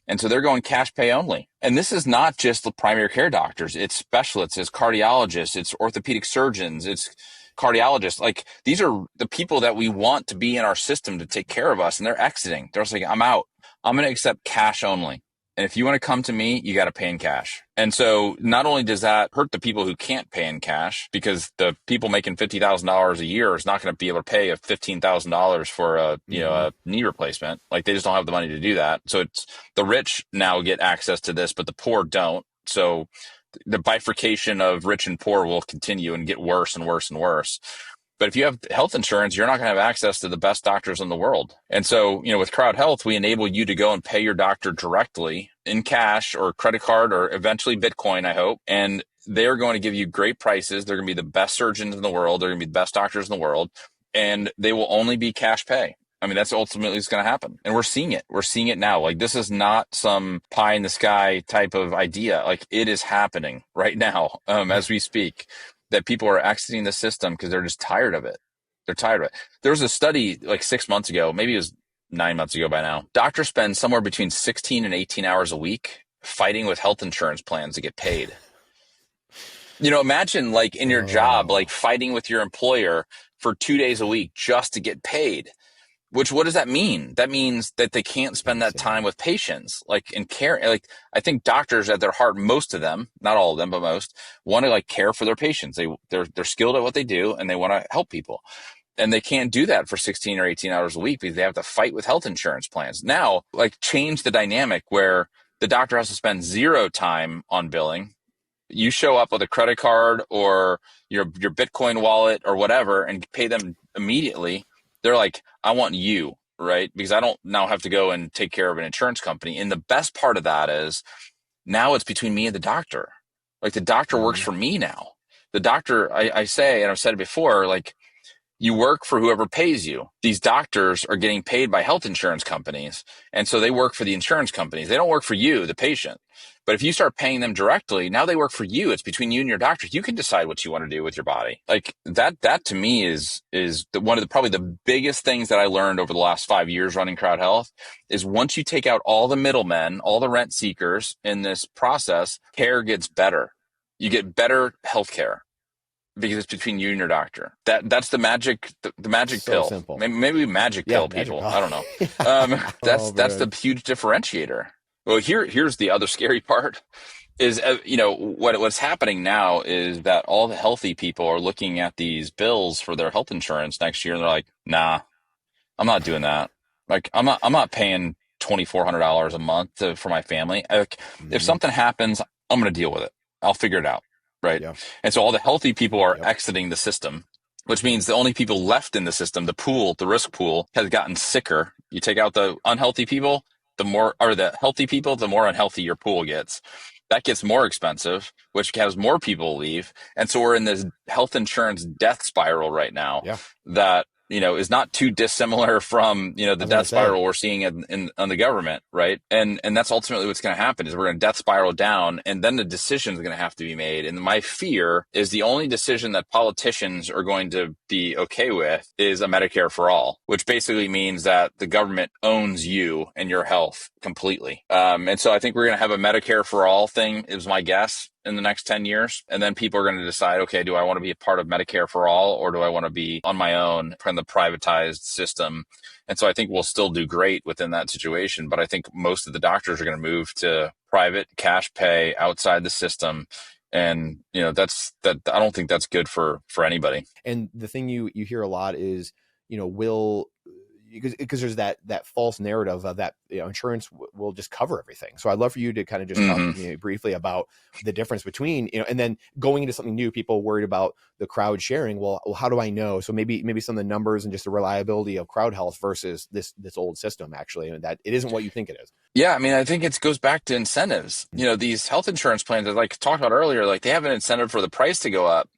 Speaker 1: And so they're going cash pay only. And this is not just the primary care doctors. It's specialists, it's cardiologists, it's orthopedic surgeons, it's cardiologists. Like, these are the people that we want to be in our system to take care of us. And they're exiting. They're just like, I'm out. I'm going to accept cash only. And if you want to come to me, you got to pay in cash. And so not only does that hurt the people who can't pay in cash, because the people making $50,000 a year is not going to be able to pay a $15,000 for a knee replacement. Like, they just don't have the money to do that. So it's the rich now get access to this, but the poor don't. So the bifurcation of rich and poor will continue and get worse and worse and worse. But if you have health insurance, you're not going to have access to the best doctors in the world. And so, with CrowdHealth, we enable you to go and pay your doctor directly in cash or credit card or eventually Bitcoin, I hope. And they're going to give you great prices. They're going to be the best surgeons in the world. They're going to be the best doctors in the world. And they will only be cash pay. I mean, that's ultimately what's going to happen. And we're seeing it. We're seeing it now. Like, this is not some pie in the sky type of idea. Like, it is happening right now as we speak. That people are exiting the system because they're just tired of it. They're tired of it. There was a study like 6 months ago, maybe it was 9 months ago by now. Doctors spend somewhere between 16 and 18 hours a week fighting with health insurance plans to get paid. Imagine like in your job, like fighting with your employer for 2 days a week just to get paid. What does that mean? That means that they can't spend that time with patients, like in care. Like, I think doctors at their heart, most of them, not all of them, but most, want to like care for their patients. They're skilled at what they do and they want to help people. And they can't do that for 16 or 18 hours a week because they have to fight with health insurance plans. Now, like, change the dynamic where the doctor has to spend zero time on billing. You show up with a credit card or your Bitcoin wallet or whatever and pay them immediately. They're like, I want you, right? Because I don't now have to go and take care of an insurance company. And the best part of that is now it's between me and the doctor. Like, the doctor works for me now. The doctor, I say, and I've said it before, like, you work for whoever pays you. These doctors are getting paid by health insurance companies. And so they work for the insurance companies. They don't work for you, the patient. But if you start paying them directly, now they work for you. It's between you and your doctor. You can decide what you want to do with your body. Like, that to me is one of the, probably the biggest things that I learned over the last 5 years running CrowdHealth is once you take out all the middlemen, all the rent seekers in this process, care gets better. You get better healthcare. Because it's between you and your doctor. That's the magic, the magic
Speaker 2: so
Speaker 1: pill.
Speaker 2: Simple.
Speaker 1: Maybe magic pill people. Pill. I don't know. That's the huge differentiator. Well, here's the other scary part is, what's happening now is that all the healthy people are looking at these bills for their health insurance next year, and they're like, nah, I'm not doing that. Like, I'm not paying $2,400 a month for my family. Like, if
Speaker 2: Hmm.
Speaker 1: something happens, I'm going to deal with it. I'll figure it out. Right.
Speaker 2: Yeah.
Speaker 1: And so all the healthy people are
Speaker 2: Yep.
Speaker 1: exiting the system, which means the only people left in the system, the risk pool has gotten sicker. You take out the unhealthy people, the healthy people, the more unhealthy your pool gets. That gets more expensive, which has more people leave. And so we're in this health insurance death spiral right now
Speaker 2: Yeah.
Speaker 1: that, is not too dissimilar from,
Speaker 2: I
Speaker 1: the
Speaker 2: was gonna
Speaker 1: death
Speaker 2: say.
Speaker 1: spiral we're seeing on the government, right? And that's ultimately what's going to happen is we're going to death spiral down, and then the decision is going to have to be made. And my fear is the only decision that politicians are going to be okay with is a Medicare for all, which basically means that the government owns you and your health completely. And so I think we're going to have a Medicare for all thing, is my guess, in the next 10 years. And then people are going to decide, okay, do I want to be a part of Medicare for all, or do I want to be on my own from the privatized system? And so I think we'll still do great within that situation. But I think most of the doctors are going to move to private cash pay outside the system. And, I don't think that's good for anybody.
Speaker 2: And the thing you hear a lot is, will, because there's that false narrative of that, insurance will just cover everything. So I'd love for you to kind of just talk
Speaker 1: Mm-hmm.
Speaker 2: to me briefly about the difference between, and then going into something new, people worried about the crowd sharing. Well, how do I know? So maybe some of the numbers and just the reliability of CrowdHealth versus this old system, actually, and that it isn't what you think it is.
Speaker 1: Yeah, I mean, I think it goes back to incentives. These health insurance plans, as like talked about earlier, like they have an incentive for the price to go up,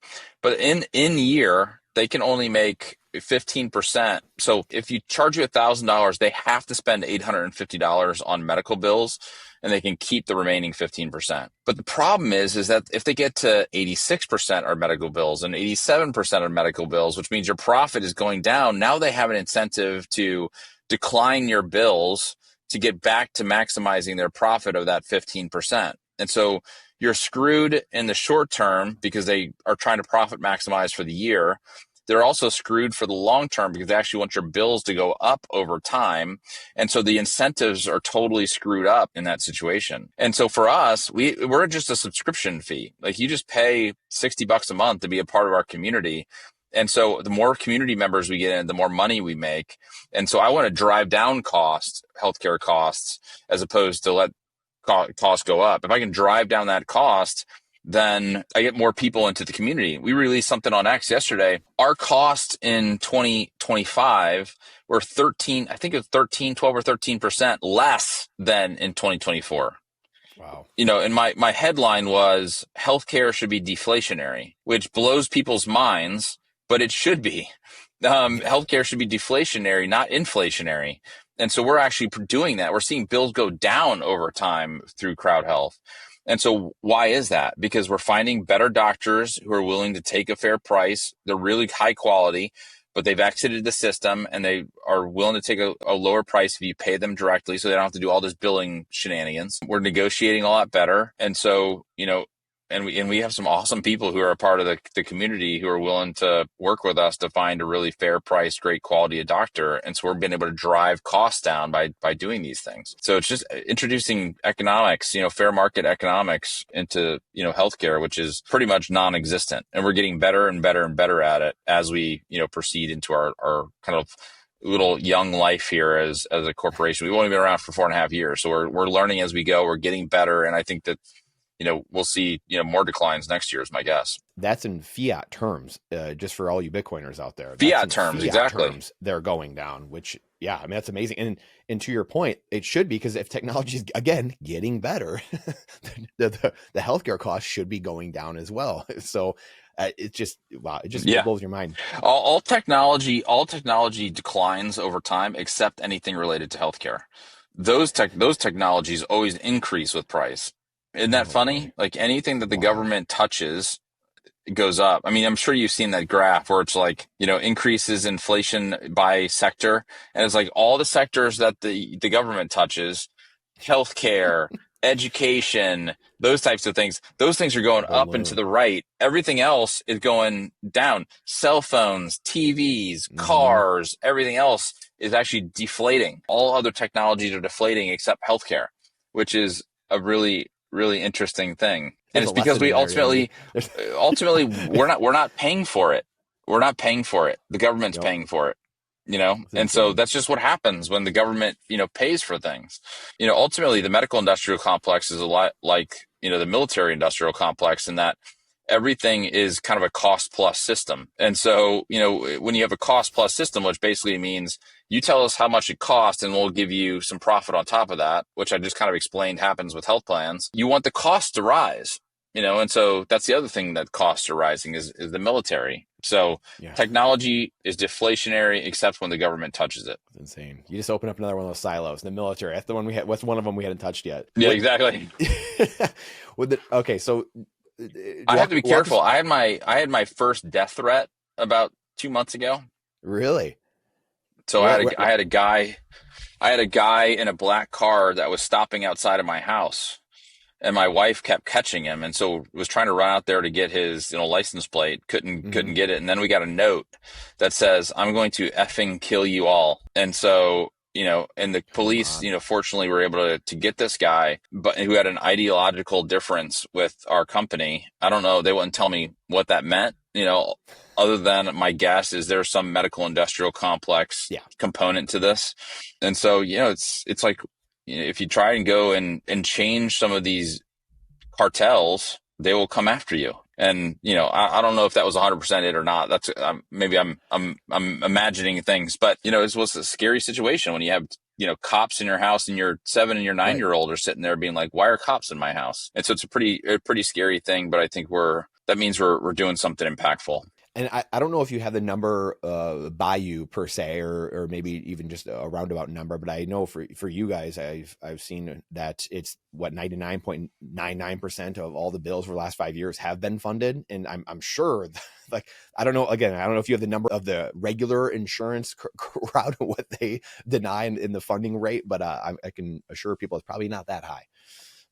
Speaker 1: but in year they can only make 15%. So if you charge you $1,000, they have to spend $850 on medical bills, and they can keep the remaining 15%. But the problem is that if they get to 86% are medical bills and 87% are medical bills, which means your profit is going down, now they have an incentive to decline your bills to get back to maximizing their profit of that 15%. And so you're screwed in the short term because they are trying to profit maximize for the year. They're also screwed for the long term because they actually want your bills to go up over time. And so the incentives are totally screwed up in that situation. And so for us, we're just a subscription fee. Like, you just pay $60 a month to be a part of our community. And so the more community members we get in, the more money we make. And so I want to drive down healthcare costs, as opposed to let costs go up. If I can drive down that cost, then I get more people into the community. We released something on X yesterday. Our costs in 2025 were 13, I think it was 12 or 13% less than in 2024.
Speaker 2: Wow.
Speaker 1: And my headline was healthcare should be deflationary, which blows people's minds, but it should be.
Speaker 2: Yeah.
Speaker 1: Healthcare should be deflationary, not inflationary. And so we're actually doing that. We're seeing bills go down over time through CrowdHealth. And so why is that? Because we're finding better doctors who are willing to take a fair price. They're really high quality, but they've exited the system, and they are willing to take a lower price if you pay them directly, so they don't have to do all this billing shenanigans. We're negotiating a lot better. And so, and we have some awesome people who are a part of the community who are willing to work with us to find a really fair price, great quality of doctor. And so we're being able to drive costs down by doing these things. So it's just introducing economics, fair market economics into, healthcare, which is pretty much non-existent. And we're getting better and better and better at it as we, proceed into our kind of little young life here as a corporation. We've only been around for 4.5 years. So we're learning as we go. We're getting better. And I think that, we'll see, more declines next year is my guess.
Speaker 2: That's in fiat terms, just for all you Bitcoiners out there. That's
Speaker 1: Fiat
Speaker 2: in
Speaker 1: terms,
Speaker 2: fiat
Speaker 1: exactly.
Speaker 2: terms. They're going down, which, yeah, I mean, that's amazing. And to your point, it should be, because if technology is, again, getting better, the healthcare costs should be going down as well. So it just, wow, it
Speaker 1: Yeah.
Speaker 2: blows your mind.
Speaker 1: All technology declines over time, except anything related to healthcare. Those technologies always increase with price. Isn't that
Speaker 2: No
Speaker 1: funny?
Speaker 2: way.
Speaker 1: Like, anything that the
Speaker 2: Wow.
Speaker 1: government touches goes up. I mean, I'm sure you've seen that graph where it's like, increases inflation by sector. And it's like all the sectors that the government touches, healthcare, education, those types of things, those things are going up and to
Speaker 2: Balloon.
Speaker 1: the right. Everything else is going down. Cell phones, TVs,
Speaker 2: Mm-hmm.
Speaker 1: cars, everything else is actually deflating. All other technologies are deflating except healthcare, which is a really really interesting thing. And
Speaker 2: There's a
Speaker 1: it's because
Speaker 2: lesson
Speaker 1: we
Speaker 2: in there. You know what I mean?
Speaker 1: ultimately we're not paying for it. We're not paying for it. The government's
Speaker 2: Yep.
Speaker 1: paying for it, you know?
Speaker 2: It's
Speaker 1: And so
Speaker 2: insane.
Speaker 1: that's just what happens when the government, pays for things. Ultimately the medical industrial complex is a lot like, the military industrial complex, in that everything is kind of a cost plus system. And so, when you have a cost plus system, which basically means you tell us how much it costs and we'll give you some profit on top of that, which I just kind of explained happens with health plans. You want the cost to rise, and so that's the other thing that costs are rising is the military. So
Speaker 2: Yeah.
Speaker 1: technology is deflationary except when the government touches it.
Speaker 2: It's insane. You just open up another one of those silos. The military. That's the one we had. What's one of them we hadn't touched yet?
Speaker 1: Yeah, exactly.
Speaker 2: Okay, so
Speaker 1: I have to be
Speaker 2: walk us.
Speaker 1: careful. I had my first death threat about 2 months ago.
Speaker 2: Really?
Speaker 1: So I had a guy in a black car that was stopping outside of my house, and my wife kept catching him, and so was trying to run out there to get his license plate. Couldn't get it, and then we got a note that says, "I'm going to effing kill you all." And so, and the
Speaker 2: Come
Speaker 1: police,
Speaker 2: on.
Speaker 1: fortunately were able to get this guy, but who had an ideological difference with our company. I don't know. They wouldn't tell me what that meant, other than my guess is there's some medical industrial complex
Speaker 2: Yeah.
Speaker 1: component to this. And so, it's like, if you try and go and change some of these cartels, they will come after you. And I don't know if that was 100% it or not. That's maybe I'm imagining things, but it was a scary situation when you have cops in your house and your 7 and your 9
Speaker 2: Right.
Speaker 1: year old are sitting there being like, "Why are cops in my house?" And so it's a pretty scary thing. But I think that means we're doing something impactful.
Speaker 2: And I don't know if you have the number by you per se, or maybe even just a roundabout number, but I know for you guys, I've seen that it's what 99.99% of all the bills for the last 5 years have been funded, and I'm sure like I don't know, again, I don't know if you have the number of the regular insurance crowd and what they deny in the funding rate, but I can assure people it's probably not that high.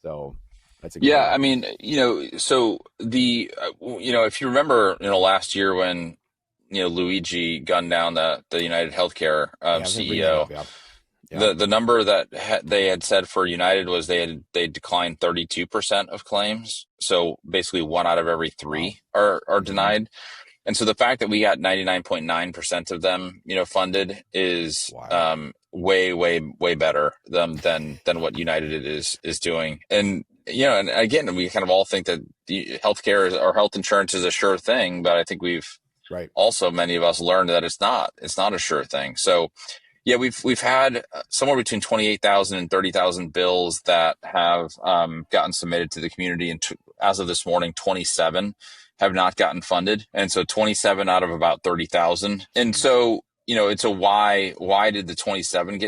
Speaker 2: So that's
Speaker 1: Yeah, I
Speaker 2: incredible.
Speaker 1: mean, so if you remember, last year when, Luigi gunned down the United Healthcare
Speaker 2: Yeah, I was gonna bring that
Speaker 1: CEO,
Speaker 2: up. Yeah, yeah.
Speaker 1: the number that they had said for United was they declined 32% of claims. So basically, one out of every
Speaker 2: Wow.
Speaker 1: three are
Speaker 2: Mm-hmm.
Speaker 1: denied. And so the fact that we got 99.9% of them, funded is
Speaker 2: Wild.
Speaker 1: way, way, way better than what United is doing. And and again, we kind of all think that the healthcare or health insurance is a sure thing, but I think we've
Speaker 2: Right.
Speaker 1: also, many of us, learned that it's not. It's not a sure thing. So yeah, we've had somewhere between 28,000 and 30,000 bills that have gotten submitted to the community, and as of this morning, 27 have not gotten funded, and so 27 out of about 30,000. And
Speaker 2: Jeez.
Speaker 1: so it's a why did the 27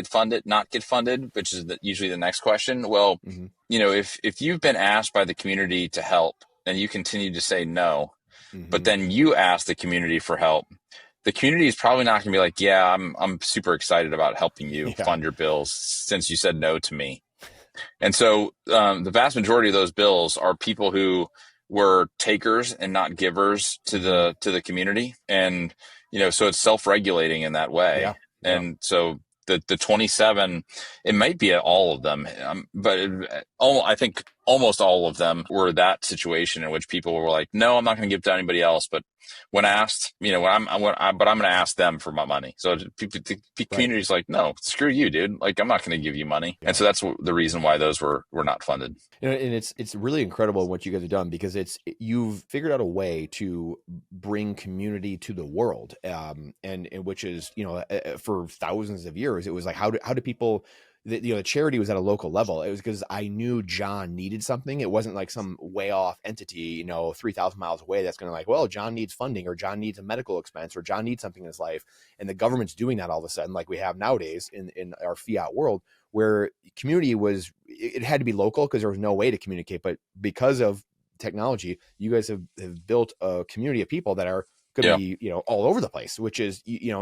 Speaker 1: not get funded, which is usually the next question. Well,
Speaker 2: Mm-hmm.
Speaker 1: if you've been asked by the community to help and you continue to say no, but
Speaker 2: Mm-hmm.
Speaker 1: then you ask the community for help, the community is probably not going to be like, "Yeah, I'm super excited about helping you
Speaker 2: Yeah.
Speaker 1: fund your bills since you said no to me." And so the vast majority of those bills are people who were takers and not givers to
Speaker 2: Mm-hmm.
Speaker 1: the community, and so it's self-regulating in that
Speaker 2: Yeah.
Speaker 1: way.
Speaker 2: Yeah.
Speaker 1: And so the 27, it might be all of them, but I think almost all of them were that situation in which people were like, "No, I'm not going to give to anybody else." But when asked, but I'm going to ask them for my money. So the
Speaker 2: Right.
Speaker 1: community's like, "No, screw you, dude. Like, I'm not going to give you money." And
Speaker 2: Yeah.
Speaker 1: so that's the reason why those were not funded.
Speaker 2: And it's really incredible what you guys have done, because you've figured out a way to bring community to the world, and which is for thousands of years it was like how do people, the charity was at a local level. It was because I knew John needed something. It wasn't like some way off entity 3,000 miles away that's going to like, well, John needs funding, or John needs a medical expense, or John needs something in his life, and the government's doing that all of a sudden, like we have nowadays in our fiat world, where community was, it had to be local because there was no way to communicate. But because of technology, you guys have built a community of people that are going to
Speaker 1: Yeah.
Speaker 2: be all over the place, which is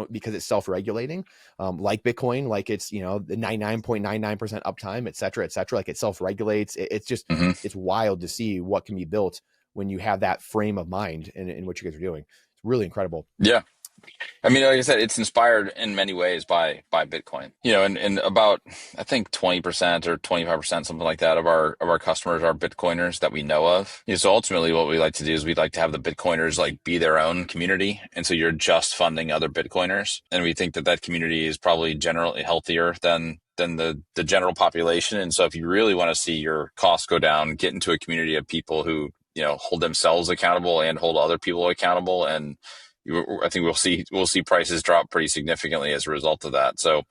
Speaker 2: because it's self-regulating, like Bitcoin, like it's the 99.99% uptime, et cetera, like it self-regulates. It's just,
Speaker 1: Hmm.
Speaker 2: it's wild to see what can be built when you have that frame of mind in what you guys are doing. It's really incredible.
Speaker 1: Yeah. I mean, like I said, it's inspired in many ways by Bitcoin. And about I think 20% or 25%, something like that, of our customers are Bitcoiners that we know of. So ultimately, what we like to do is we'd like to have the Bitcoiners like be their own community, and so you're just funding other Bitcoiners, and we think that that community is probably generally healthier than the general population. And so if you really want to see your costs go down, get into a community of people who hold themselves accountable and hold other people accountable, and I think we'll see prices drop pretty significantly as a result of that. So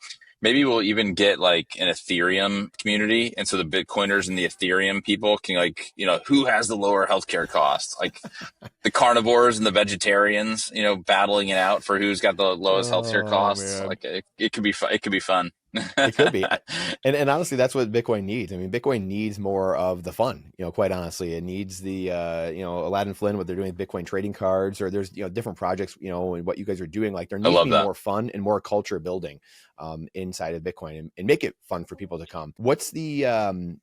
Speaker 1: maybe we'll even get like an Ethereum community, and so the Bitcoiners and the Ethereum people can like who has the lower healthcare costs, like the carnivores and the vegetarians, battling it out for who's got the lowest healthcare
Speaker 2: Oh
Speaker 1: costs.
Speaker 2: man.
Speaker 1: Like it could be it could be fun.
Speaker 2: It could be. And honestly, that's what Bitcoin needs. I mean, Bitcoin needs more of the fun, quite honestly. It needs the, Aladdin Flynn, what they're doing with Bitcoin trading cards, or there's, different projects, and what you guys are doing. Like there
Speaker 1: I
Speaker 2: needs to
Speaker 1: love
Speaker 2: be
Speaker 1: that.
Speaker 2: more fun and more culture building inside of Bitcoin and make it fun for people to come. What's the,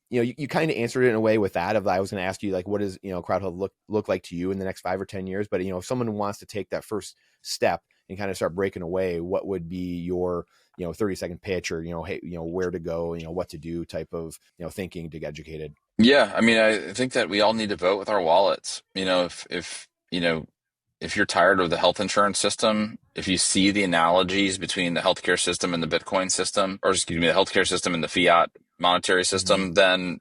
Speaker 2: you kind of answered it in a way with that I was going to ask you, like, what does, CrowdHealth look like to you in the next 5 or 10 years? But, if someone wants to take that first step and kind of start breaking away, what would be your 30-second pitch, or hey, where to go, what to do type of thinking to get educated?
Speaker 1: Yeah, I mean, I think that we all need to vote with our wallets. If you're tired of the health insurance system, if you see the analogies between the healthcare system and the Bitcoin system, or excuse me, the healthcare system and the fiat monetary
Speaker 2: Mm-hmm.
Speaker 1: system, then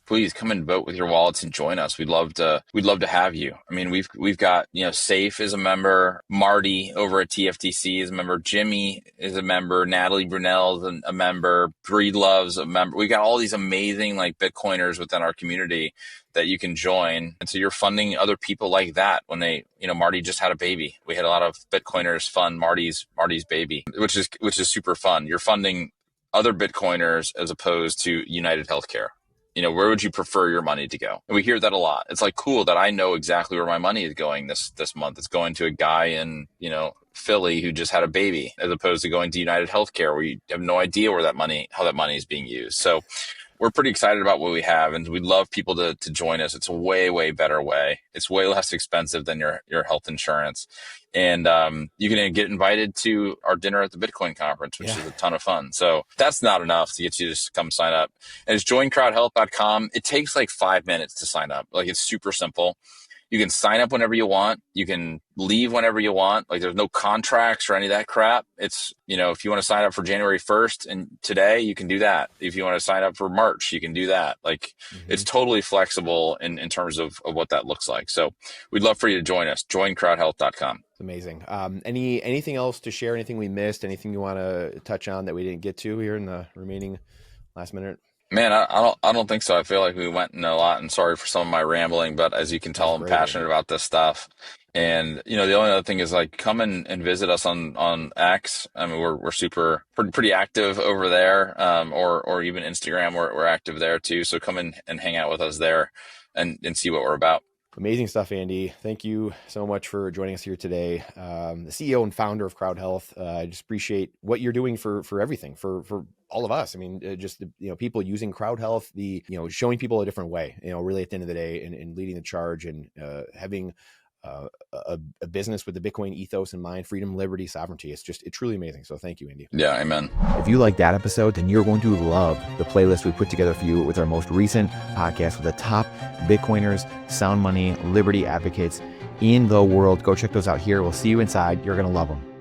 Speaker 1: please come and vote with your wallets and join us. We'd love to have you. I mean, we've got Safe is a member, Marty over at TFTC is a member, Jimmy is a member, Natalie Brunel is a member, Breedlove's a member. We got all these amazing like Bitcoiners within our community that you can join. And so you're funding other people like that when they, Marty just had a baby. We had a lot of Bitcoiners fund Marty's baby, which is super fun. You're funding other Bitcoiners as opposed to United Healthcare. Where would you prefer your money to go? And we hear that a lot. It's like cool that I know exactly where my money is going this month. It's going to a guy in, Philly who just had a baby, as opposed to going to United Healthcare where you have no idea how that money is being used. So we're pretty excited about what we have, and we'd love people to join us. It's a way, way better way. It's way less expensive than your health insurance. And you can get invited to our dinner at the Bitcoin conference, which is a ton of fun. So that's not enough to get you to come sign up. And it's joincrowdhealth.com. It takes like 5 minutes to sign up. Like it's super simple. You can sign up whenever you want. You can leave whenever you want. Like there's no contracts or any of that crap. It's, if you want to sign up for January 1st and today, you can do that. If you want to sign up for March, you can do that. Like it's totally flexible in terms of what that looks like. So we'd love for you to join us. Joincrowdhealth.com.
Speaker 2: It's amazing. Anything else to share? Anything we missed? Anything you want to touch on that we didn't get to here in the remaining last minute?
Speaker 1: Man, I don't think so. I feel like we went in a lot, and sorry for some of my rambling, but as you can tell, I'm passionate about this stuff. And the only other thing is like come and visit us on X. I mean, we're pretty active over there, or even Instagram. We're active there too. So come in and hang out with us there, and see what we're about.
Speaker 2: Amazing stuff, Andy. Thank you so much for joining us here today. The CEO and founder of CrowdHealth. I just appreciate what you're doing for everything, for all of us. I mean, just people using CrowdHealth, showing people a different way, really at the end of the day, and leading the charge, and having a business with the Bitcoin ethos in mind: freedom, liberty, sovereignty. It's truly amazing. So thank you, Andy.
Speaker 1: Yeah, amen.
Speaker 2: If you like that episode, then you're going to love the playlist we put together for you with our most recent podcast with the top Bitcoiners, sound money, liberty advocates in the world. Go check those out here. We'll see you inside. You're going to love them.